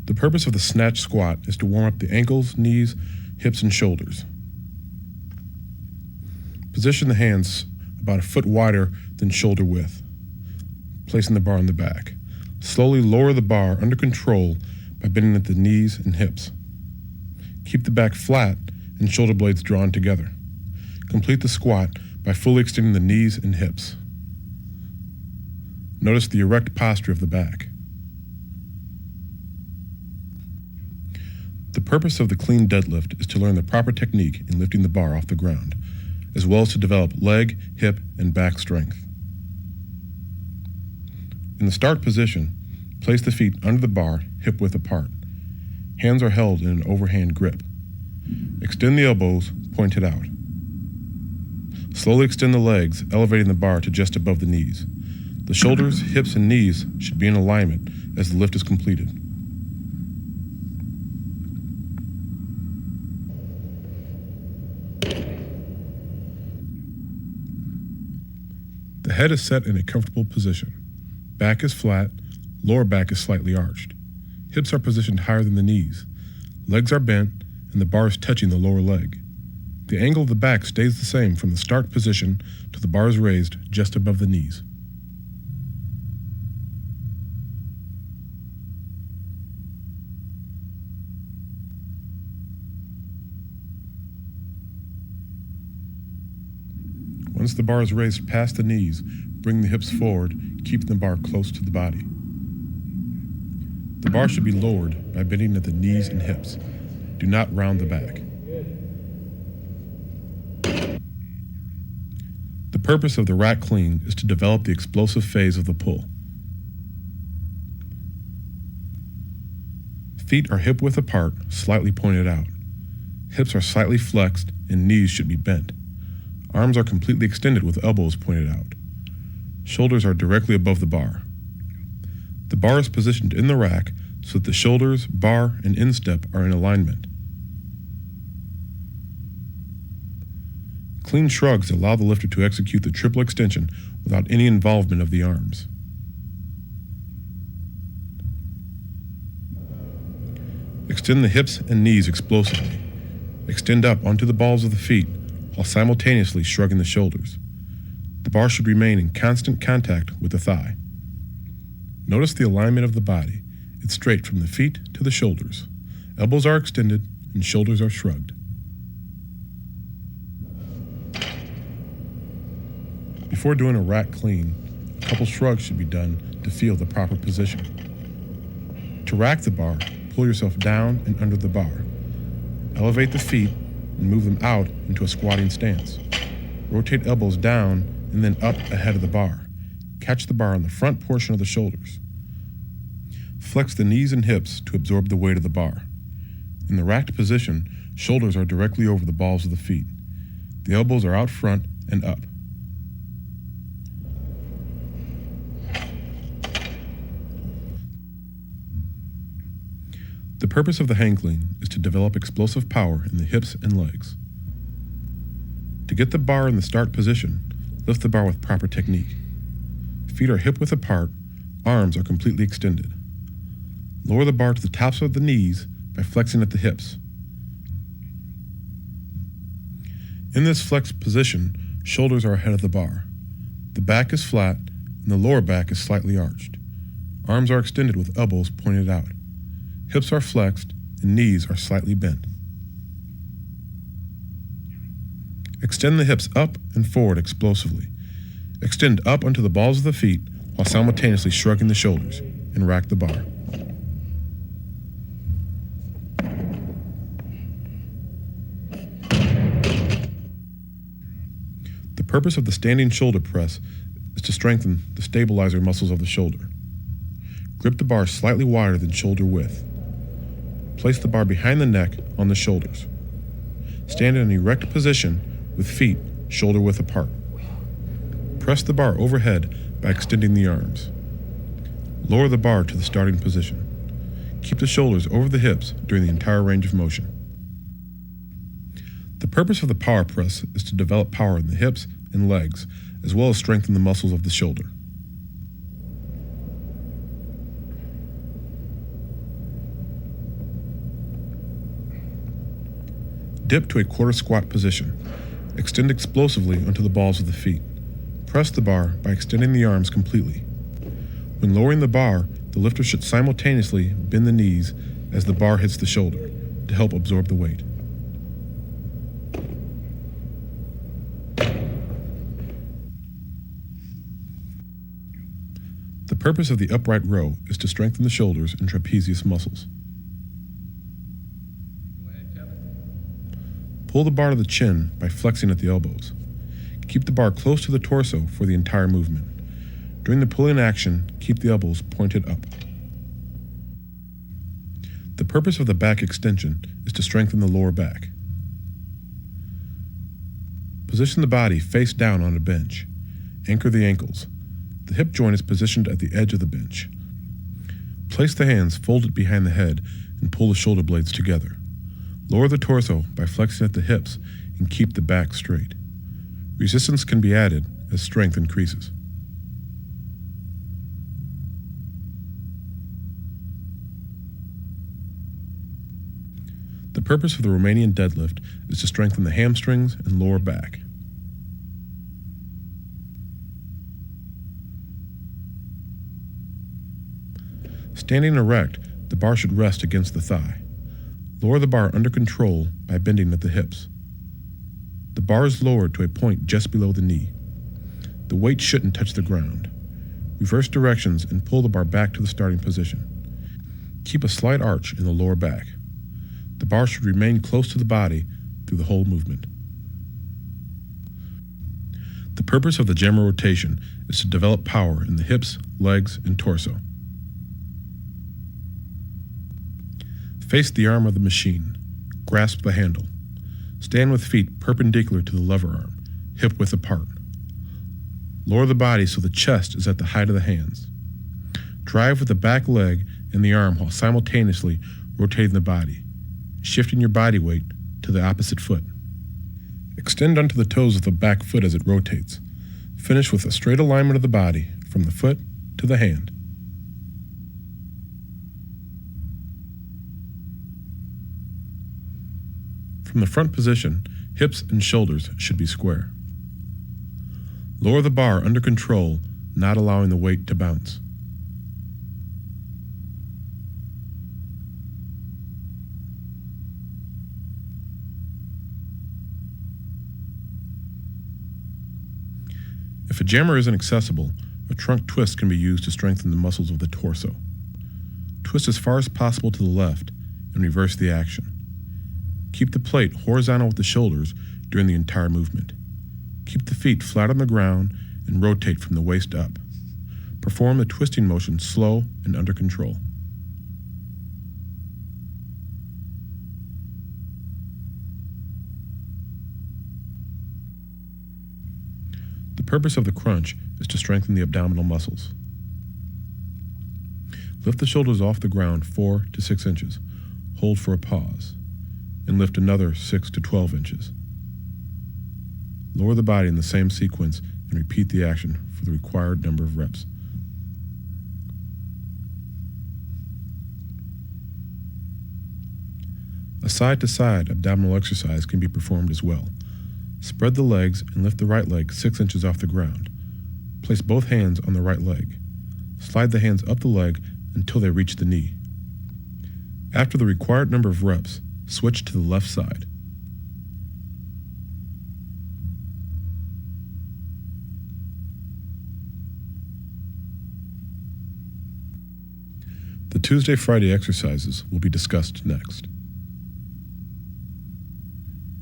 The purpose of the snatch squat is to warm up the ankles, knees, hips, and shoulders. Position the hands about a foot wider than shoulder width, placing the bar on the back. Slowly lower the bar under control by bending at the knees and hips. Keep the back flat and shoulder blades drawn together. Complete the squat by fully extending the knees and hips. Notice the erect posture of the back. The purpose of the clean deadlift is to learn the proper technique in lifting the bar off the ground, as well as to develop leg, hip, and back strength. In the start position, place the feet under the bar, hip width apart. Hands are held in an overhand grip. Extend the elbows, pointed out. Slowly extend the legs, elevating the bar to just above the knees. The shoulders, hips, and knees should be in alignment as the lift is completed. The head is set in a comfortable position. Back is flat, lower back is slightly arched. Hips are positioned higher than the knees. Legs are bent, and the bar is touching the lower leg. The angle of the back stays the same from the start position to the bar is raised just above the knees. Once the bar is raised past the knees, bring the hips forward, keeping the bar close to the body. The bar should be lowered by bending at the knees and hips. Do not round the back. purpose of the rack clean is to develop the explosive phase of the pull. Feet are hip-width apart, slightly pointed out. Hips are slightly flexed and knees should be bent. Arms are completely extended with elbows pointed out. Shoulders are directly above the bar. The bar is positioned in the rack so that the shoulders, bar, and instep are in alignment. Clean shrugs allow the lifter to execute the triple extension without any involvement of the arms. Extend the hips and knees explosively. Extend up onto the balls of the feet while simultaneously shrugging the shoulders. The bar should remain in constant contact with the thigh. Notice the alignment of the body. It's straight from the feet to the shoulders. Elbows are extended and shoulders are shrugged. Before doing a rack clean, a couple shrugs should be done to feel the proper position. To rack the bar, pull yourself down and under the bar. Elevate the feet and move them out into a squatting stance. Rotate elbows down and then up ahead of the bar. Catch the bar on the front portion of the shoulders. Flex the knees and hips to absorb the weight of the bar. In the racked position, shoulders are directly over the balls of the feet. The elbows are out front and up. The purpose of the hang clean is to develop explosive power in the hips and legs. To get the bar in the start position, lift the bar with proper technique. Feet are hip-width apart, arms are completely extended. Lower the bar to the tops of the knees by flexing at the hips. In this flexed position, shoulders are ahead of the bar. The back is flat and the lower back is slightly arched. Arms are extended with elbows pointed out. Hips are flexed and knees are slightly bent. Extend the hips up and forward explosively. Extend up onto the balls of the feet while simultaneously shrugging the shoulders and rack the bar. The purpose of the standing shoulder press is to strengthen the stabilizer muscles of the shoulder. Grip the bar slightly wider than shoulder width. Place the bar behind the neck on the shoulders. Stand in an erect position with feet shoulder width apart. Press the bar overhead by extending the arms. Lower the bar to the starting position. Keep the shoulders over the hips during the entire range of motion. The purpose of the power press is to develop power in the hips and legs, as well as strengthen the muscles of the shoulder. Dip to a quarter squat position. Extend explosively onto the balls of the feet. Press the bar by extending the arms completely. When lowering the bar, the lifter should simultaneously bend the knees as the bar hits the shoulder to help absorb the weight. The purpose of the upright row is to strengthen the shoulders and trapezius muscles. Pull the bar to the chin by flexing at the elbows. Keep the bar close to the torso for the entire movement. During the pulling action, keep the elbows pointed up. The purpose of the back extension is to strengthen the lower back. Position the body face down on a bench. Anchor the ankles. The hip joint is positioned at the edge of the bench. Place the hands folded behind the head and pull the shoulder blades together. Lower the torso by flexing at the hips and keep the back straight. Resistance can be added as strength increases. The purpose of the Romanian deadlift is to strengthen the hamstrings and lower back. Standing erect, the bar should rest against the thigh. Lower the bar under control by bending at the hips. The bar is lowered to a point just below the knee. The weight shouldn't touch the ground. Reverse directions and pull the bar back to the starting position. Keep a slight arch in the lower back. The bar should remain close to the body through the whole movement. The purpose of the jammer rotation is to develop power in the hips, legs, and torso. Face the arm of the machine. Grasp the handle. Stand with feet perpendicular to the lever arm, hip width apart. Lower the body so the chest is at the height of the hands. Drive with the back leg and the arm while simultaneously rotating the body, shifting your body weight to the opposite foot. Extend onto the toes of the back foot as it rotates. Finish with a straight alignment of the body from the foot to the hand. From the front position, hips and shoulders should be square. Lower the bar under control, not allowing the weight to bounce. If a jammer isn't accessible, a trunk twist can be used to strengthen the muscles of the torso. Twist as far as possible to the left and reverse the action. Keep the plate horizontal with the shoulders during the entire movement. Keep the feet flat on the ground and rotate from the waist up. Perform the twisting motion slow and under control. The purpose of the crunch is to strengthen the abdominal muscles. Lift the shoulders off the ground 4 to 6 inches. Hold for a pause, and lift another 6 to 12 inches. Lower the body in the same sequence and repeat the action for the required number of reps. A side-to-side abdominal exercise can be performed as well. Spread the legs and lift the right leg 6 inches off the ground. Place both hands on the right leg. Slide the hands up the leg until they reach the knee. After the required number of reps, switch to the left side. The Tuesday-Friday exercises will be discussed next.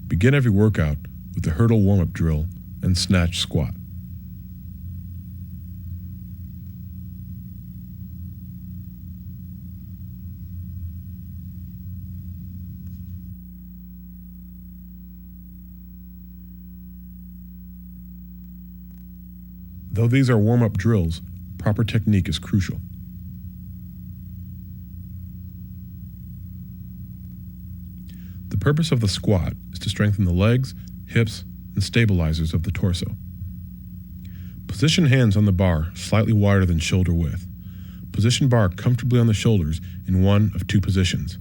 Begin every workout with the hurdle warm-up drill and snatch squat. Though these are warm-up drills, proper technique is crucial. The purpose of the squat is to strengthen the legs, hips, and stabilizers of the torso. Position hands on the bar slightly wider than shoulder width. Position bar comfortably on the shoulders in one of two positions,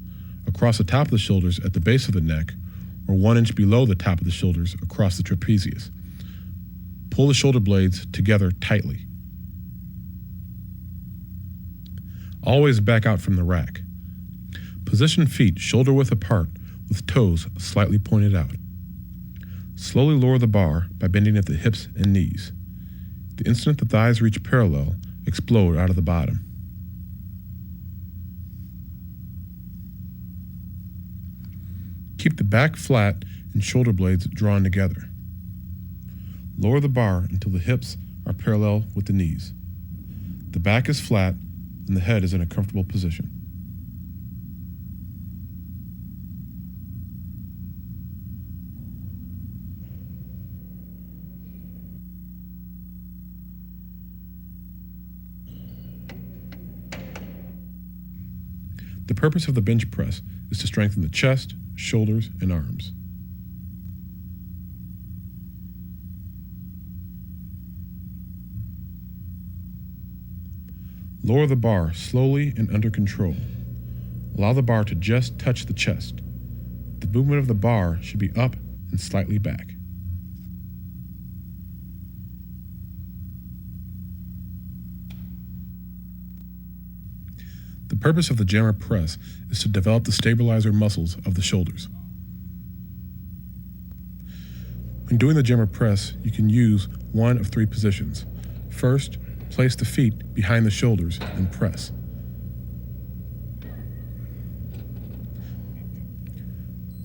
across the top of the shoulders at the base of the neck, or 1 inch below the top of the shoulders across the trapezius. Pull the shoulder blades together tightly. Always back out from the rack. Position feet shoulder width apart with toes slightly pointed out. Slowly lower the bar by bending at the hips and knees. The instant the thighs reach parallel, explode out of the bottom. Keep the back flat and shoulder blades drawn together. Lower the bar until the hips are parallel with the knees. The back is flat and the head is in a comfortable position. The purpose of the bench press is to strengthen the chest, shoulders, and arms. Lower the bar slowly and under control. Allow the bar to just touch the chest. The movement of the bar should be up and slightly back. The purpose of the jammer press is to develop the stabilizer muscles of the shoulders. When doing the jammer press, you can use one of three positions. First, place the feet behind the shoulders and press.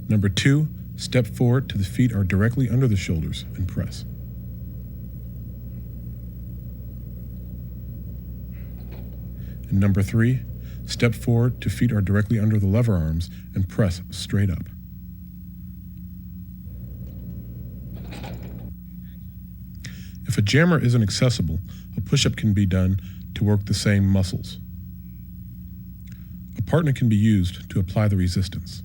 Number 2, step forward till the feet are directly under the shoulders and press. And number 3, step forward to feet are directly under the lever arms and press straight up. If a jammer isn't accessible, a push-up can be done to work the same muscles. A partner can be used to apply the resistance.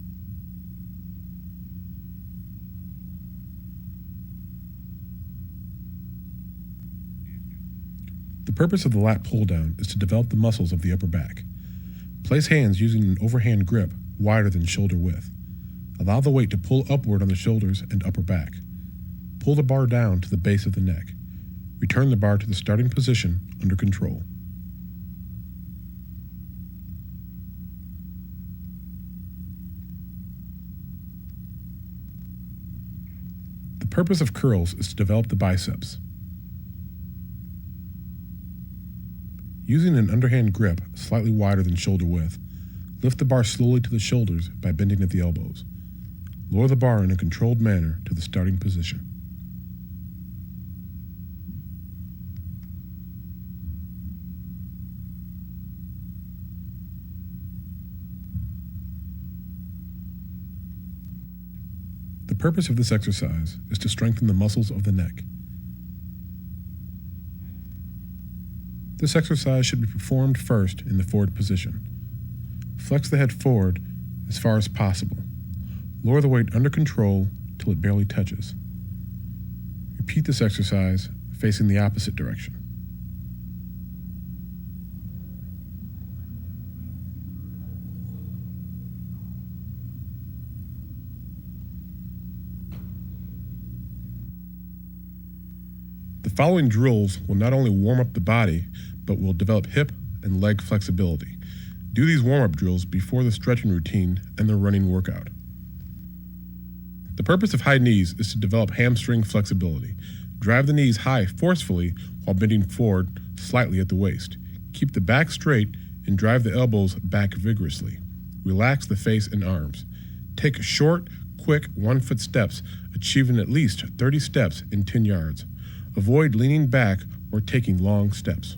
The purpose of the lat pull-down is to develop the muscles of the upper back. Place hands using an overhand grip wider than shoulder width. Allow the weight to pull upward on the shoulders and upper back. Pull the bar down to the base of the neck. Return the bar to the starting position under control. The purpose of curls is to develop the biceps. Using an underhand grip slightly wider than shoulder width, lift the bar slowly to the shoulders by bending at the elbows. Lower the bar in a controlled manner to the starting position. The purpose of this exercise is to strengthen the muscles of the neck. This exercise should be performed first in the forward position. Flex the head forward as far as possible. Lower the weight under control till it barely touches. Repeat this exercise facing the opposite direction. The following drills will not only warm up the body, but will develop hip and leg flexibility. Do these warm-up drills before the stretching routine and the running workout. The purpose of high knees is to develop hamstring flexibility. Drive the knees high forcefully while bending forward slightly at the waist. Keep the back straight and drive the elbows back vigorously. Relax the face and arms. Take short, quick 1-foot steps, achieving at least 30 steps in 10 yards. Avoid leaning back or taking long steps.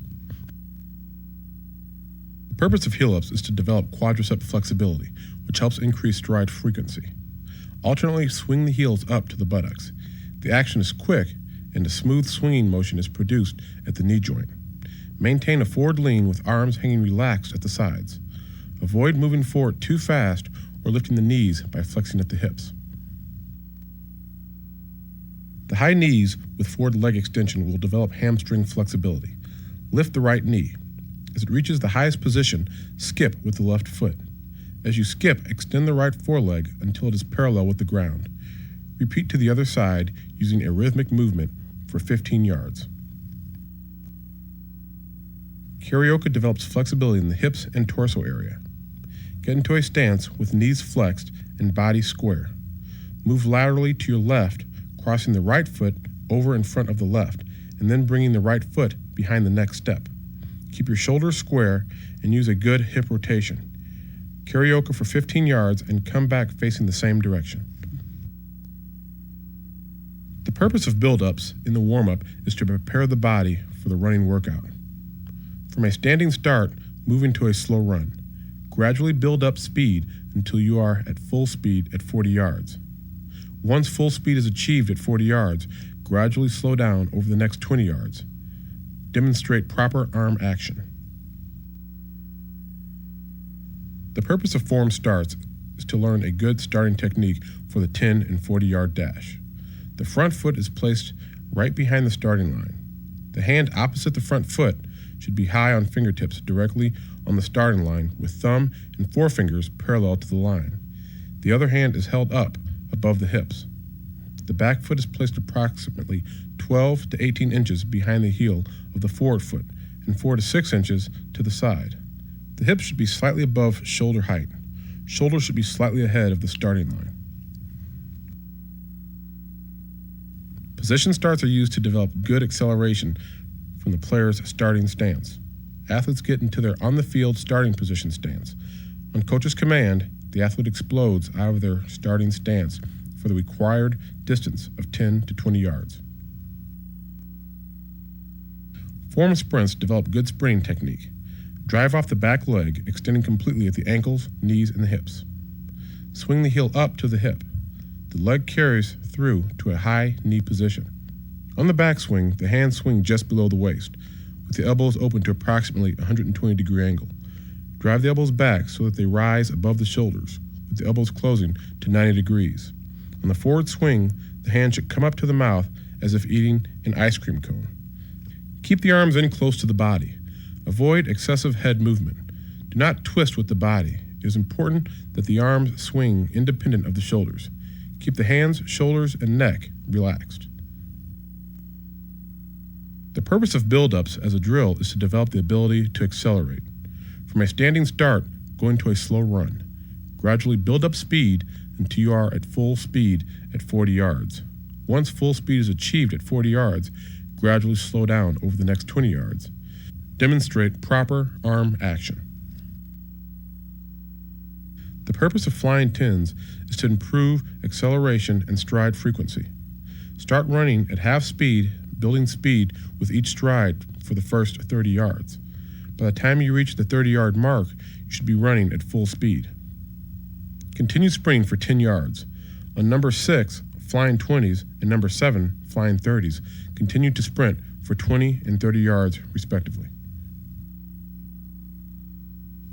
The purpose of heel-ups is to develop quadricep flexibility, which helps increase stride frequency. Alternately swing the heels up to the buttocks. The action is quick and a smooth swinging motion is produced at the knee joint. Maintain a forward lean with arms hanging relaxed at the sides. Avoid moving forward too fast or lifting the knees by flexing at the hips. The high knees with forward leg extension will develop hamstring flexibility. Lift the right knee. As it reaches the highest position, skip with the left foot. As you skip, extend the right foreleg until it is parallel with the ground. Repeat to the other side using a rhythmic movement for 15 yards. Karaoke develops flexibility in the hips and torso area. Get into a stance with knees flexed and body square. Move laterally to your left, crossing the right foot over in front of the left, and then bringing the right foot behind the next step. Keep your shoulders square and use a good hip rotation. Karaoke for 15 yards and come back facing the same direction. The purpose of build-ups in the warm-up is to prepare the body for the running workout. From a standing start, move into a slow run. Gradually build up speed until you are at full speed at 40 yards. Once full speed is achieved at 40 yards, gradually slow down over the next 20 yards. Demonstrate proper arm action. The purpose of form starts is to learn a good starting technique for the 10 and 40-yard dash. The front foot is placed right behind the starting line. The hand opposite the front foot should be high on fingertips directly on the starting line with thumb and forefingers parallel to the line. The other hand is held up above the hips. The back foot is placed approximately 12 to 18 inches behind the heel of the forward foot and 4 to 6 inches to the side. The hips should be slightly above shoulder height. Shoulders should be slightly ahead of the starting line. Position starts are used to develop good acceleration from the player's starting stance. Athletes get into their on-the-field starting position stance. On coach's command, the athlete explodes out of their starting stance for the required distance of 10 to 20 yards. Form sprints develop good sprinting technique. Drive off the back leg, extending completely at the ankles, knees, and the hips. Swing the heel up to the hip. The leg carries through to a high knee position. On the backswing, the hands swing just below the waist, with the elbows open to approximately 120-degree angle. Drive the elbows back so that they rise above the shoulders, with the elbows closing to 90 degrees. On the forward swing, the hand should come up to the mouth as if eating an ice cream cone. Keep the arms in close to the body. Avoid excessive head movement. Do not twist with the body. It is important that the arms swing independent of the shoulders. Keep the hands, shoulders, and neck relaxed. The purpose of build-ups as a drill is to develop the ability to accelerate. From a standing start, go into a slow run. Gradually build up speed until you are at full speed at 40 yards. Once full speed is achieved at 40 yards, gradually slow down over the next 20 yards. Demonstrate proper arm action. The purpose of flying tins is to improve acceleration and stride frequency. Start running at half speed, building speed with each stride for the first 30 yards. By the time you reach the 30-yard mark, you should be running at full speed. Continue sprinting for 10 yards. On number 6, flying 20s, and number 7, flying 30s, continue to sprint for 20 and 30 yards respectively.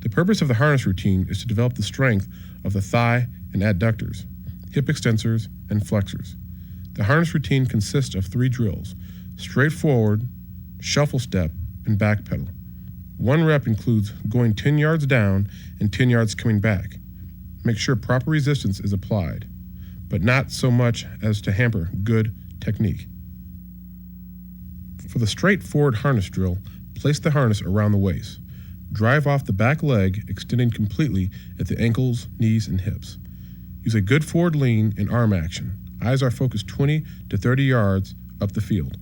The purpose of the harness routine is to develop the strength of the thigh and adductors, hip extensors, and flexors. The harness routine consists of 3 drills: straight forward, shuffle step, and back pedal. 1 rep includes going 10 yards down and 10 yards coming back. Make sure proper resistance is applied, but not so much as to hamper good technique. For the straight forward harness drill, place the harness around the waist. Drive off the back leg, extending completely at the ankles, knees, and hips. Use a good forward lean and arm action. Eyes are focused 20 to 30 yards up the field.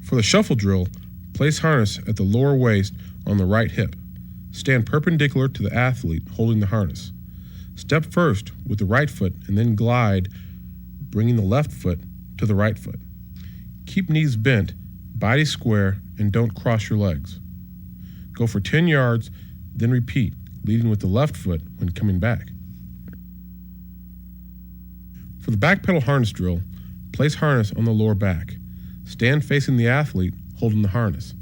For the shuffle drill, place harness at the lower waist on the right hip. Stand perpendicular to the athlete holding the harness. Step first with the right foot and then glide, bringing the left foot to the right foot. Keep knees bent, body square, and don't cross your legs. Go for 10 yards, then repeat, leading with the left foot when coming back. For the back pedal harness drill, place harness on the lower back. Stand facing the athlete holding the harness.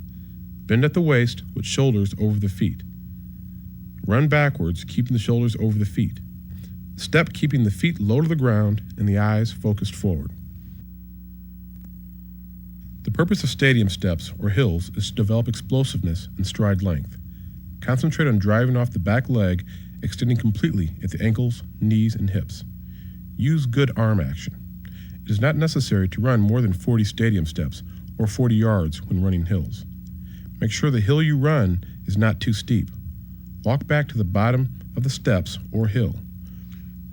Bend at the waist with shoulders over the feet. Run backwards, keeping the shoulders over the feet. Step keeping the feet low to the ground and the eyes focused forward. The purpose of stadium steps, or hills, is to develop explosiveness and stride length. Concentrate on driving off the back leg, extending completely at the ankles, knees, and hips. Use good arm action. It is not necessary to run more than 40 stadium steps or 40 yards when running hills. Make sure the hill you run is not too steep. Walk back to the bottom of the steps or hill.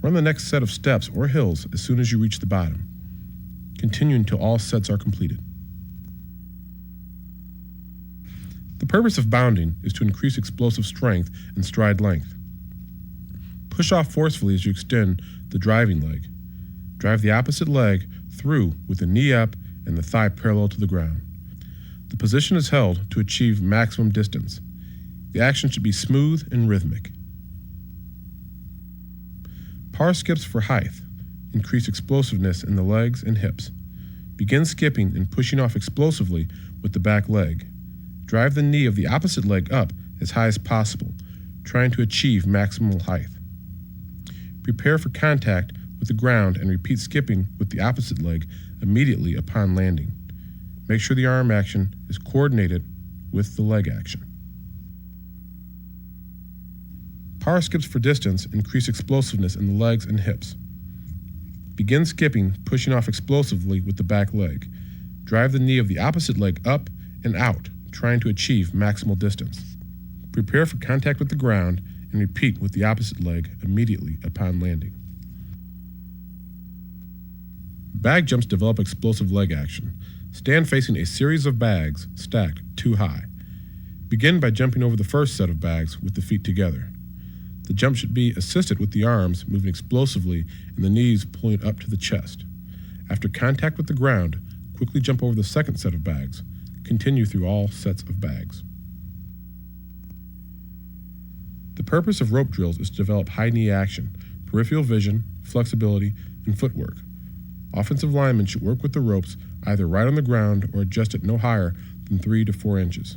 Run the next set of steps or hills as soon as you reach the bottom. Continue until all sets are completed. The purpose of bounding is to increase explosive strength and stride length. Push off forcefully as you extend the driving leg. Drive the opposite leg through with the knee up and the thigh parallel to the ground. The position is held to achieve maximum distance. The action should be smooth and rhythmic. Par skips for height. Increase explosiveness in the legs and hips. Begin skipping and pushing off explosively with the back leg. Drive the knee of the opposite leg up as high as possible, trying to achieve maximal height. Prepare for contact with the ground and repeat skipping with the opposite leg immediately upon landing. Make sure the arm action is coordinated with the leg action. Par skips for distance increase explosiveness in the legs and hips. Begin skipping, pushing off explosively with the back leg. Drive the knee of the opposite leg up and out, trying to achieve maximal distance. Prepare for contact with the ground and repeat with the opposite leg immediately upon landing. Bag jumps develop explosive leg action. Stand facing a series of bags stacked 2 high. Begin by jumping over the first set of bags with the feet together. The jump should be assisted with the arms moving explosively and the knees pulling up to the chest. After contact with the ground, quickly jump over the second set of bags, Continue through all sets of bags. The purpose of rope drills is to develop high knee action, peripheral vision, flexibility, and footwork. Offensive linemen should work with the ropes either right on the ground or adjusted no higher than 3 to 4 inches.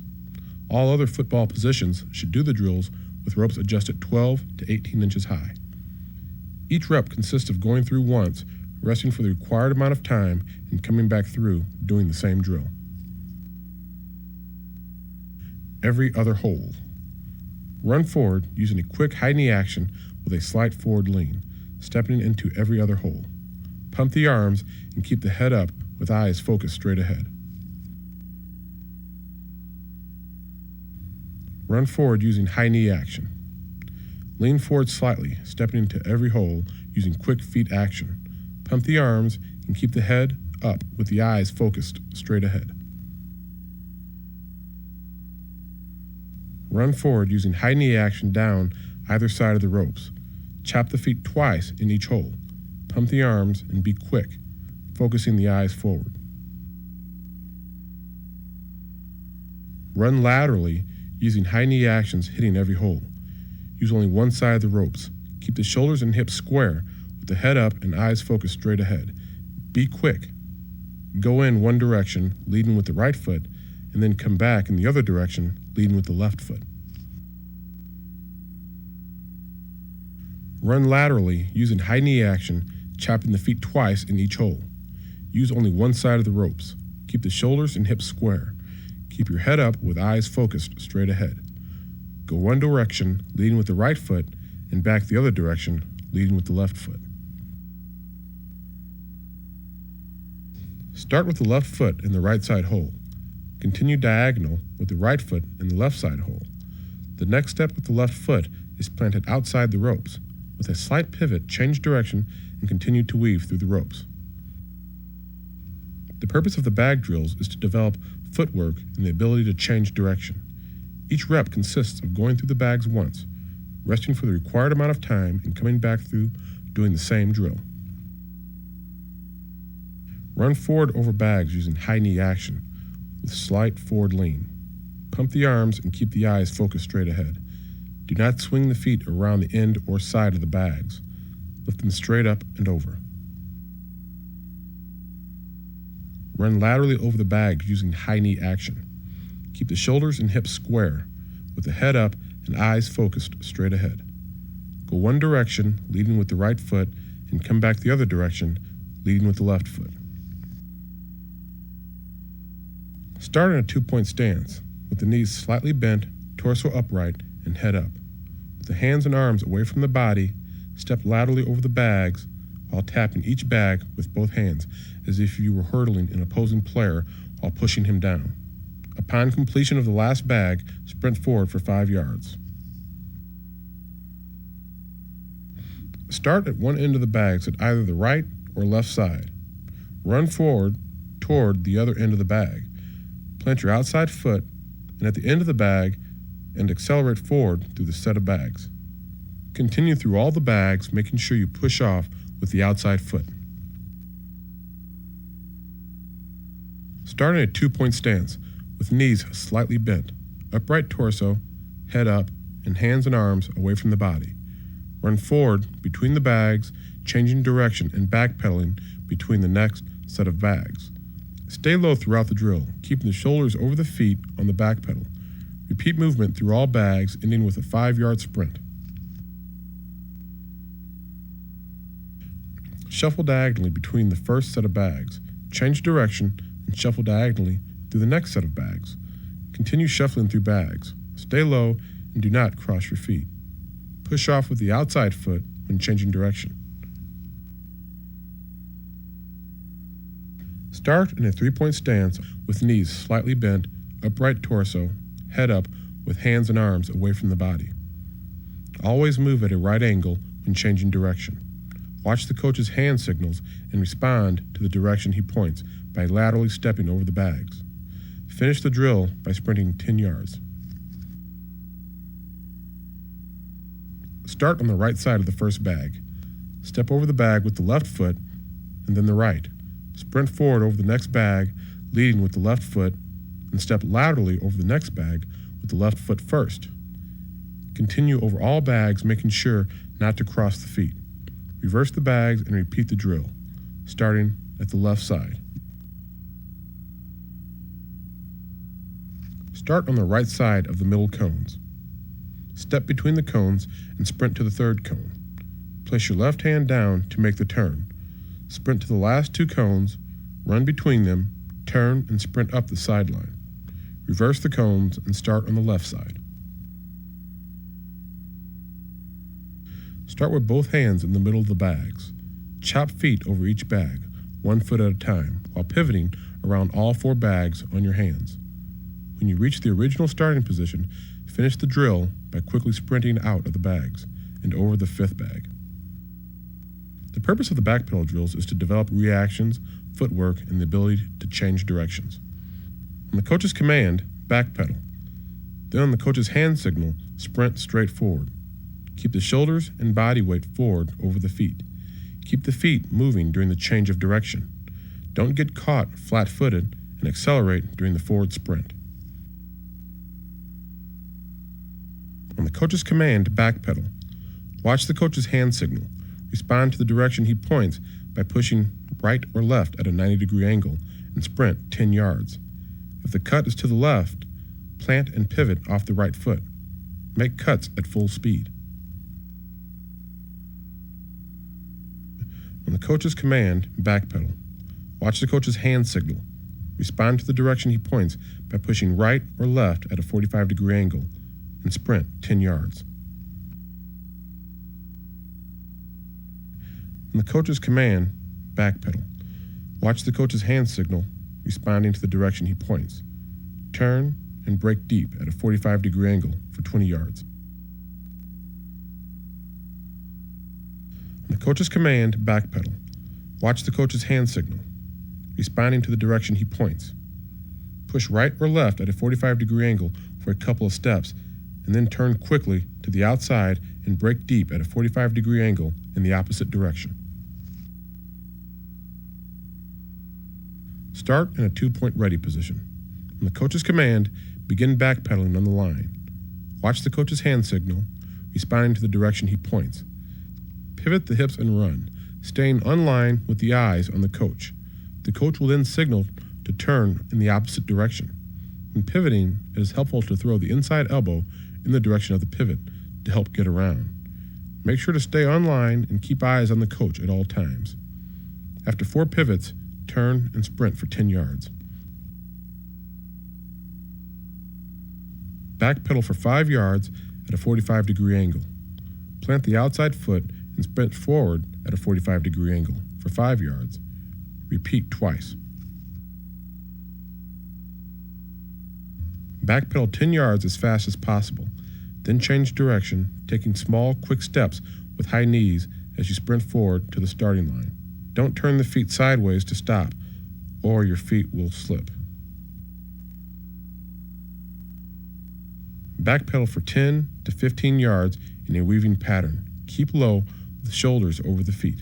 All other football positions should do the drills with ropes adjusted 12 to 18 inches high. Each rep consists of going through once, resting for the required amount of time, and coming back through doing the same drill. Every other hold. Run forward using a quick high knee action with a slight forward lean, stepping into every other hole. Pump the arms and keep the head up with eyes focused straight ahead. Run forward using high knee action. Lean forward slightly, stepping into every hole using quick feet action. Pump the arms and keep the head up with the eyes focused straight ahead. Run forward using high knee action down either side of the ropes. Chop the feet twice in each hole. Pump the arms and be quick, focusing the eyes forward. Run laterally using high knee actions hitting every hole. Use only one side of the ropes. Keep the shoulders and hips square with the head up and eyes focused straight ahead. Be quick. Go in one direction, leading with the right foot, and then come back in the other direction, leading with the left foot. Run laterally using high knee action, chopping the feet twice in each hole. Use only one side of the ropes. Keep the shoulders and hips square. Keep your head up with eyes focused straight ahead. Go one direction, leading with the right foot, and back the other direction, leading with the left foot. Start with the left foot in the right side hole. Continue diagonal with the right foot in the left side hole. The next step with the left foot is planted outside the ropes. With a slight pivot, change direction and continue to weave through the ropes. The purpose of the bag drills is to develop footwork and the ability to change direction. Each rep consists of going through the bags once, resting for the required amount of time, and coming back through doing the same drill. Run forward over bags using high knee action with slight forward lean. Pump the arms and keep the eyes focused straight ahead. Do not swing the feet around the end or side of the bags. Lift them straight up and over. Run laterally over the bags using high knee action. Keep the shoulders and hips square, with the head up and eyes focused straight ahead. Go one direction, leading with the right foot, and come back the other direction, leading with the left foot. Start in a 2-point stance, with the knees slightly bent, torso upright, and head up. With the hands and arms away from the body, step laterally over the bags while tapping each bag with both hands as if you were hurdling an opposing player while pushing him down. Upon completion of the last bag, sprint forward for 5 yards. Start at one end of the bags at either the right or left side. Run forward toward the other end of the bag. Plant your outside foot and at the end of the bag and accelerate forward through the set of bags. Continue through all the bags, making sure you push off with the outside foot. Start in a 2-point stance with knees slightly bent, upright torso, head up, and hands and arms away from the body. Run forward between the bags, changing direction and backpedaling between the next set of bags. Stay low throughout the drill, keeping the shoulders over the feet on the back pedal. Repeat movement through all bags, ending with a 5-yard sprint. Shuffle diagonally between the first set of bags. Change direction and shuffle diagonally through the next set of bags. Continue shuffling through bags. Stay low and do not cross your feet. Push off with the outside foot when changing direction. Start in a 3-point stance with knees slightly bent, upright torso, head up with hands and arms away from the body. Always move at a right angle when changing direction. Watch the coach's hand signals and respond to the direction he points by laterally stepping over the bags. Finish the drill by sprinting 10 yards. Start on the right side of the first bag. Step over the bag with the left foot and then the right. Sprint forward over the next bag, leading with the left foot, and and step laterally over the next bag with the left foot first. Continue over all bags, making sure not to cross the feet. Reverse the bags and repeat the drill, starting at the left side. Start on the right side of the middle cones. Step between the cones and sprint to the third cone. Place your left hand down to make the turn. Sprint to the last two cones, run between them, turn and sprint up the sideline. Reverse the cones and start on the left side. Start with both hands in the middle of the bags. Chop feet over each bag, 1 foot at a time, while pivoting around all 4 bags on your hands. When you reach the original starting position, finish the drill by quickly sprinting out of the bags and over the 5th bag. The purpose of the backpedal drills is to develop reactions, footwork, and the ability to change directions. On the coach's command, backpedal. Then on the coach's hand signal, sprint straight forward. Keep the shoulders and body weight forward over the feet. Keep the feet moving during the change of direction. Don't get caught flat-footed and accelerate during the forward sprint. On the coach's command, backpedal. Watch the coach's hand signal. Respond to the direction he points by pushing right or left at a 90-degree angle and sprint 10 yards. If the cut is to the left, plant and pivot off the right foot. Make cuts at full speed. On the coach's command, backpedal. Watch the coach's hand signal. Respond to the direction he points by pushing right or left at a 45-degree angle and sprint 10 yards. On the coach's command, backpedal. Watch the coach's hand signal, responding to the direction he points. Turn and break deep at a 45-degree angle for 20 yards. On the coach's command, backpedal. Watch the coach's hand signal, responding to the direction he points. Push right or left at a 45-degree angle for a couple of steps, and then turn quickly to the outside and break deep at a 45-degree angle in the opposite direction. Start in a 2-point ready position. On the coach's command, begin backpedaling on the line. Watch the coach's hand signal, responding to the direction he points. Pivot the hips and run, staying on line with the eyes on the coach. The coach will then signal to turn in the opposite direction. When pivoting, it is helpful to throw the inside elbow in the direction of the pivot to help get around. Make sure to stay on line and keep eyes on the coach at all times. After 4 pivots, turn and sprint for 10 yards. Backpedal for 5 yards at a 45-degree angle. Plant the outside foot and sprint forward at a 45-degree angle for 5 yards. Repeat twice. Backpedal 10 yards as fast as possible. Then change direction, taking small, quick steps with high knees as you sprint forward to the starting line. Don't turn the feet sideways to stop, or your feet will slip. Backpedal for 10 to 15 yards in a weaving pattern. Keep low with shoulders over the feet.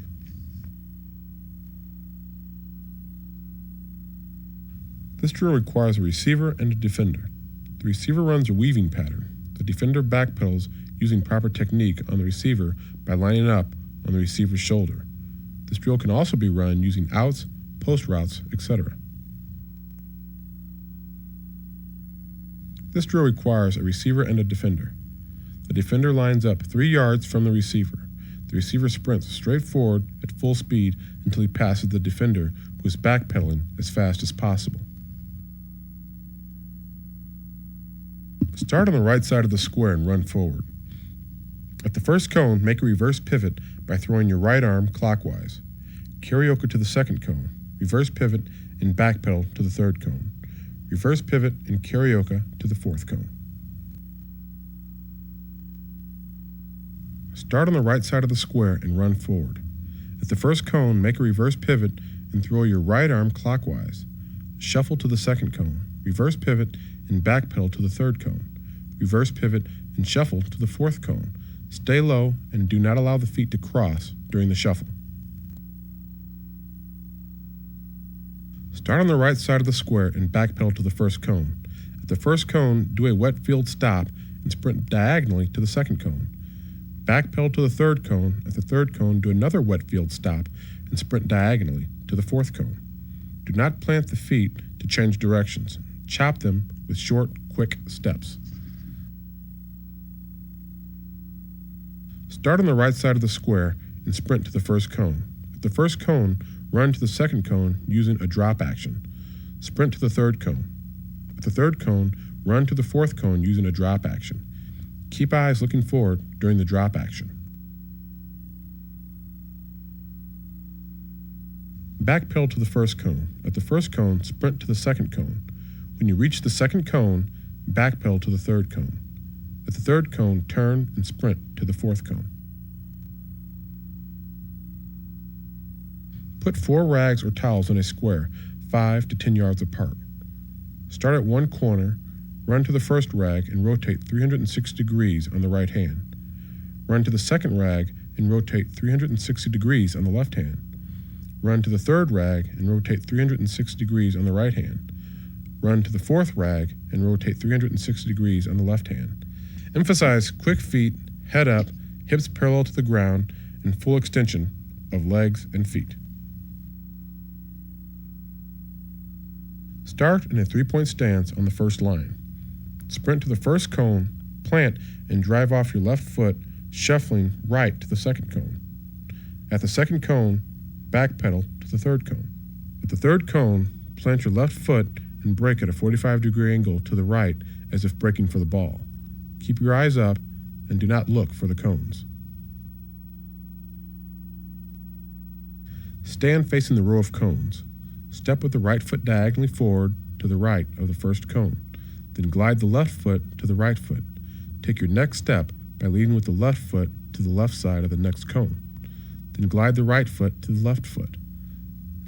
This drill requires a receiver and a defender. The receiver runs a weaving pattern. The defender backpedals using proper technique on the receiver by lining up on the receiver's shoulder. This drill can also be run using outs, post routes, etc. This drill requires a receiver and a defender. The defender lines up 3 yards from the receiver. The receiver sprints straight forward at full speed until he passes the defender, who is backpedaling as fast as possible. Start on the right side of the square and run forward. At the first cone, make a reverse pivot by throwing your right arm clockwise. Karaoke to the second cone, reverse pivot and backpedal to the third cone. Reverse pivot and karaoke to the fourth cone. Start on the right side of the square and run forward. At the first cone, make a reverse pivot and throw your right arm clockwise. Shuffle to the second cone, reverse pivot and backpedal to the third cone. Reverse pivot and shuffle to the fourth cone. Stay low and do not allow the feet to cross during the shuffle. Start on the right side of the square and backpedal to the first cone. At the first cone, do a wet field stop and sprint diagonally to the second cone. Backpedal to the third cone. At the third cone, do another wet field stop and sprint diagonally to the fourth cone. Do not plant the feet to change directions. Chop them with short, quick steps. Start on the right side of the square and sprint to the first cone. At the first cone, run to the second cone using a drop action. Sprint to the third cone. At the third cone, run to the fourth cone using a drop action. Keep eyes looking forward during the drop action. Backpedal to the first cone. At the first cone, sprint to the second cone. When you reach the second cone, backpedal to the third cone. At the third cone, turn and sprint to the fourth cone. Put 4 rags or towels in a square, 5 to 10 yards apart. Start at one corner, run to the first rag and rotate 360 degrees on the right hand. Run to the second rag and rotate 360 degrees on the left hand. Run to the third rag and rotate 360 degrees on the right hand. Run to the fourth rag and rotate 360 degrees on the left hand. Emphasize quick feet, head up, hips parallel to the ground, and full extension of legs and feet. Start in a 3-point stance on the first line. Sprint to the first cone, plant, and drive off your left foot, shuffling right to the second cone. At the second cone, backpedal to the third cone. At the third cone, plant your left foot and brake at a 45-degree angle to the right as if braking for the ball. Keep your eyes up and do not look for the cones. Stand facing the row of cones. Step with the right foot diagonally forward to the right of the first cone. Then glide the left foot to the right foot. Take your next step by leading with the left foot to the left side of the next cone. Then glide the right foot to the left foot.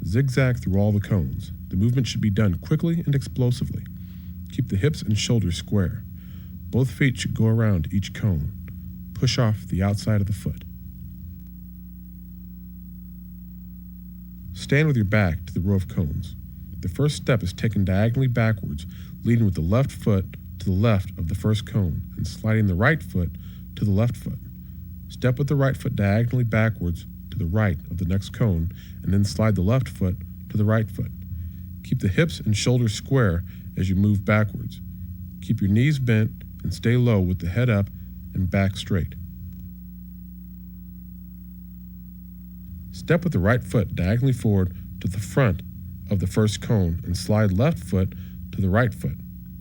Zigzag through all the cones. The movement should be done quickly and explosively. Keep the hips and shoulders square. Both feet should go around each cone. Push off the outside of the foot. Stand with your back to the row of cones. The first step is taken diagonally backwards, leading with the left foot to the left of the first cone and sliding the right foot to the left foot. Step with the right foot diagonally backwards to the right of the next cone and then slide the left foot to the right foot. Keep the hips and shoulders square as you move backwards. Keep your knees bent and stay low with the head up and back straight. Step with the right foot diagonally forward to the front of the first cone and slide left foot to the right foot.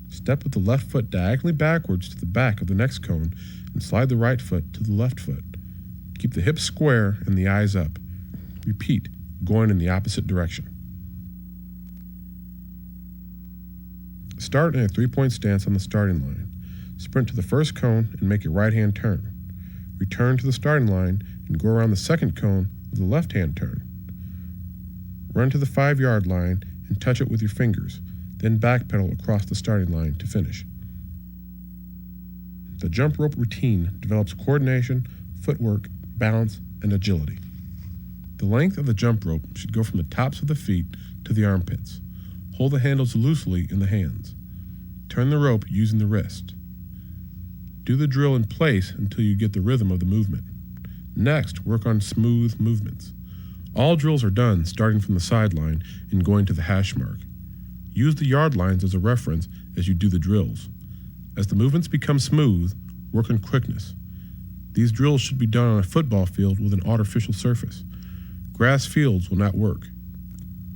Step with the left foot diagonally backwards to the back of the next cone and slide the right foot to the left foot. Keep the hips square and the eyes up. Repeat, going in the opposite direction. Start in a 3-point stance on the starting line. Sprint to the first cone and make a right-hand turn. Return to the starting line and go around the second cone with a left-hand turn. Run to the 5-yard line and touch it with your fingers, then backpedal across the starting line to finish. The jump rope routine develops coordination, footwork, balance, and agility. The length of the jump rope should go from the tops of the feet to the armpits. Hold the handles loosely in the hands. Turn the rope using the wrist. Do the drill in place until you get the rhythm of the movement. Next, work on smooth movements. All drills are done starting from the sideline and going to the hash mark. Use the yard lines as a reference as you do the drills. As the movements become smooth, work on quickness. These drills should be done on a football field with an artificial surface. Grass fields will not work.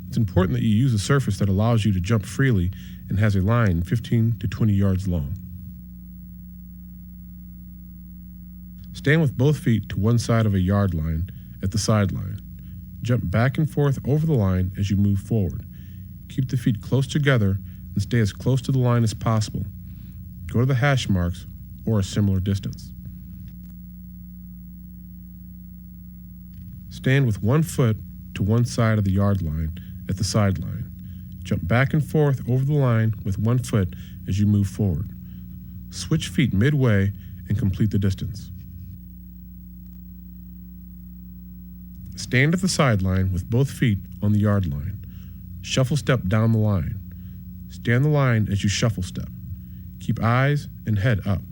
It's important that you use a surface that allows you to jump freely and has a line 15 to 20 yards long. Stand with both feet to one side of a yard line at the sideline. Jump back and forth over the line as you move forward. Keep the feet close together and stay as close to the line as possible. Go to the hash marks or a similar distance. Stand with one foot to one side of the yard line at the sideline. Jump back and forth over the line with one foot as you move forward. Switch feet midway and complete the distance. Stand at the sideline with both feet on the yard line. Shuffle step down the line. Stay on the line as you shuffle step. Keep eyes and head up.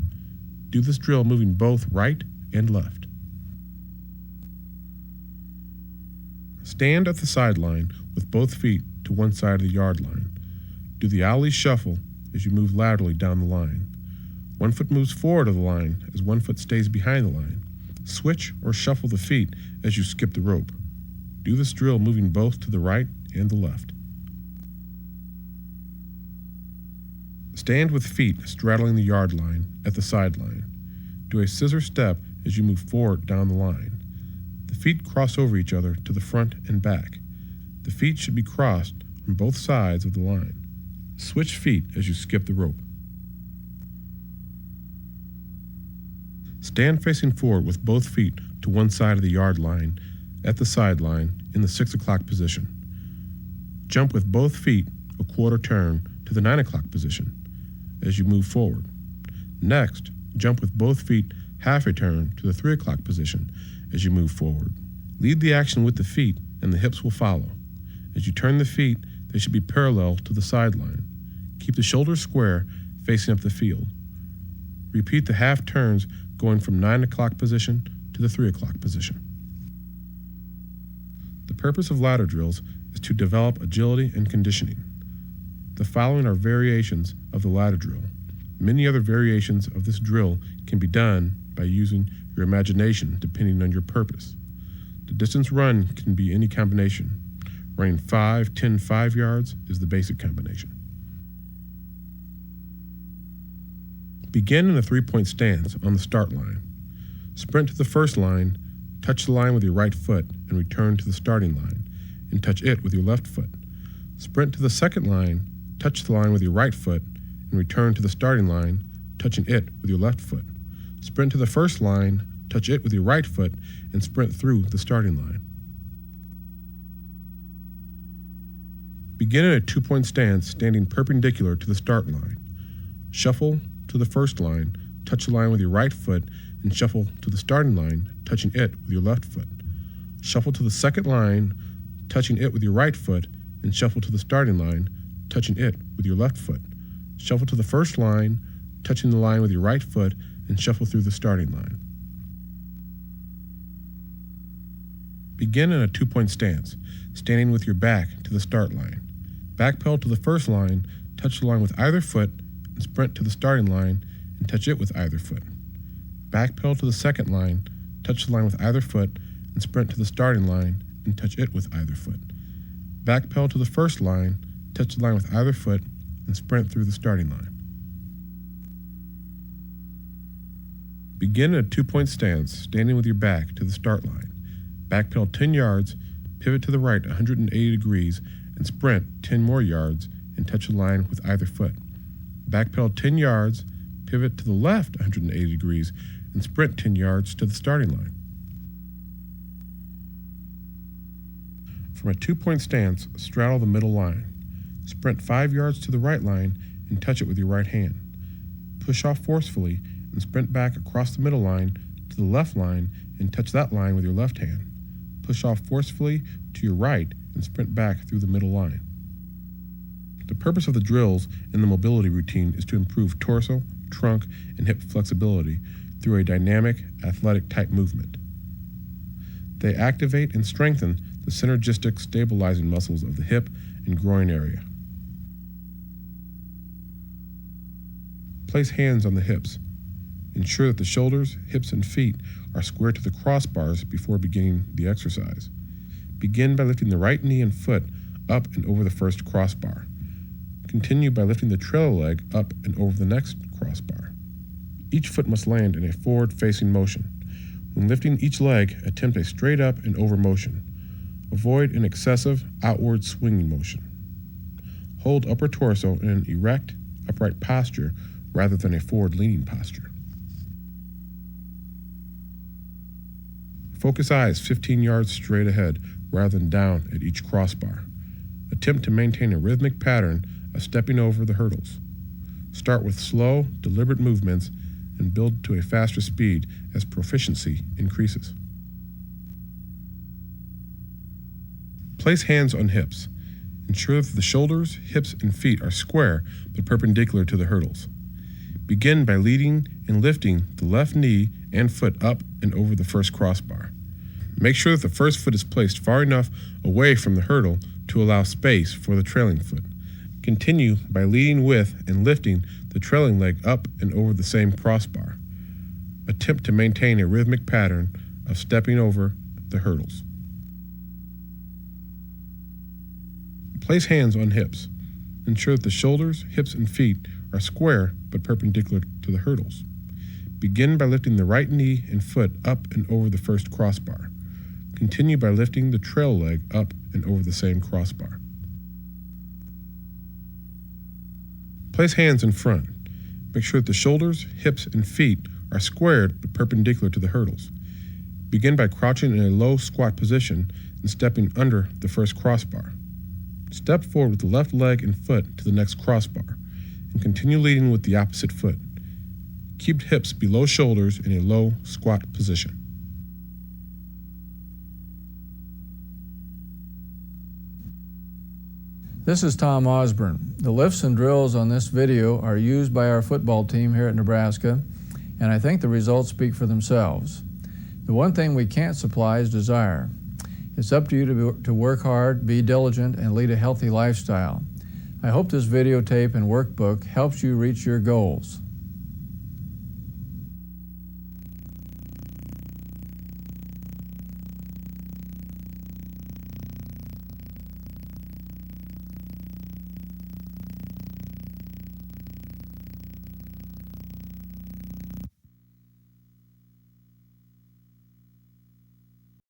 Do this drill moving both right and left. Stand at the sideline with both feet to one side of the yard line. Do the Ollie shuffle as you move laterally down the line. One foot moves forward of the line as one foot stays behind the line. Switch or shuffle the feet as you skip the rope. Do this drill moving both to the right and the left. Stand with feet straddling the yard line at the sideline. Do a scissor step as you move forward down the line. The feet cross over each other to the front and back. The feet should be crossed on both sides of the line. Switch feet as you skip the rope. Stand facing forward with both feet to one side of the yard line at the sideline in the 6 o'clock position. Jump with both feet a quarter turn to the 9 o'clock position as you move forward. Next, jump with both feet half a turn to the 3 o'clock position as you move forward. Lead the action with the feet and the hips will follow. As you turn the feet, they should be parallel to the sideline. Keep the shoulders square, facing up the field. Repeat the half turns going from 9 o'clock position to the 3 o'clock position. The purpose of ladder drills is to develop agility and conditioning. The following are variations of the ladder drill. Many other variations of this drill can be done by using your imagination depending on your purpose. The distance run can be any combination. Running 5, 10, 5 yards is the basic combination. Begin in a 3-point stance on the start line. Sprint to the first line, touch the line with your right foot and return to the starting line, and touch it with your left foot. Sprint to the second line, touch the line with your right foot and return to the starting line, touching it with your left foot. Sprint to the first line, touch it with your right foot, and sprint through the starting line. Begin in a 2-point stance, standing perpendicular to the start line. Shuffle to the first line, touch the line with your right foot, and shuffle to the starting line, touching it with your left foot. Shuffle to the second line, touching it with your right foot, and shuffle to the starting line, touching it with your left foot. Shuffle to the first line, touching the line with your right foot, and shuffle through the starting line. Begin in a 2-point stance, standing with your back to the start line. Backpedal to the first line, touch the line with either foot, and sprint to the starting line and touch it with either foot. Backpedal to the second line, touch the line with either foot, and sprint to the starting line and touch it with either foot. Backpedal to the first line, touch the line with either foot, and sprint through the starting line. Begin in a 2-point stance, standing with your back to the start line. Backpedal 10 yards, pivot to the right 180 degrees, and sprint 10 more yards and touch the line with either foot. Backpedal 10 yards, pivot to the left 180 degrees, and sprint 10 yards to the starting line. From a 2-point stance, straddle the middle line. Sprint 5 yards to the right line and touch it with your right hand. Push off forcefully and sprint back across the middle line to the left line and touch that line with your left hand. Push off forcefully to your right and sprint back through the middle line. The purpose of the drills in the mobility routine is to improve torso, trunk, and hip flexibility through a dynamic, athletic type movement. They activate and strengthen the synergistic stabilizing muscles of the hip and groin area. Place hands on the hips. Ensure that the shoulders, hips, and feet are square to the crossbars before beginning the exercise. Begin by lifting the right knee and foot up and over the first crossbar. Continue by lifting the trailer leg up and over the next crossbar. Each foot must land in a forward-facing motion. When lifting each leg, attempt a straight up and over motion. Avoid an excessive outward swinging motion. Hold upper torso in an erect, upright posture rather than a forward-leaning posture. Focus eyes 15 yards straight ahead rather than down at each crossbar. Attempt to maintain a rhythmic pattern of stepping over the hurdles. Start with slow, deliberate movements and build to a faster speed as proficiency increases. Place hands on hips. Ensure that the shoulders, hips, and feet are square but perpendicular to the hurdles. Begin by leading and lifting the left knee and foot up and over the first crossbar. Make sure that the first foot is placed far enough away from the hurdle to allow space for the trailing foot. Continue by leading with and lifting the trailing leg up and over the same crossbar. Attempt to maintain a rhythmic pattern of stepping over the hurdles. Place hands on hips. Ensure that the shoulders, hips, and feet are square but perpendicular to the hurdles. Begin by lifting the right knee and foot up and over the first crossbar. Continue by lifting the trail leg up and over the same crossbar. Place hands in front. Make sure that the shoulders, hips, and feet are squared but perpendicular to the hurdles. Begin by crouching in a low squat position and stepping under the first crossbar. Step forward with the left leg and foot to the next crossbar, and continue leading with the opposite foot. Keep hips below shoulders in a low squat position. This is Tom Osborne. The lifts and drills on this video are used by our football team here at Nebraska, and I think the results speak for themselves. The one thing we can't supply is desire. It's up to you to work hard, be diligent, and lead a healthy lifestyle. I hope this videotape and workbook helps you reach your goals.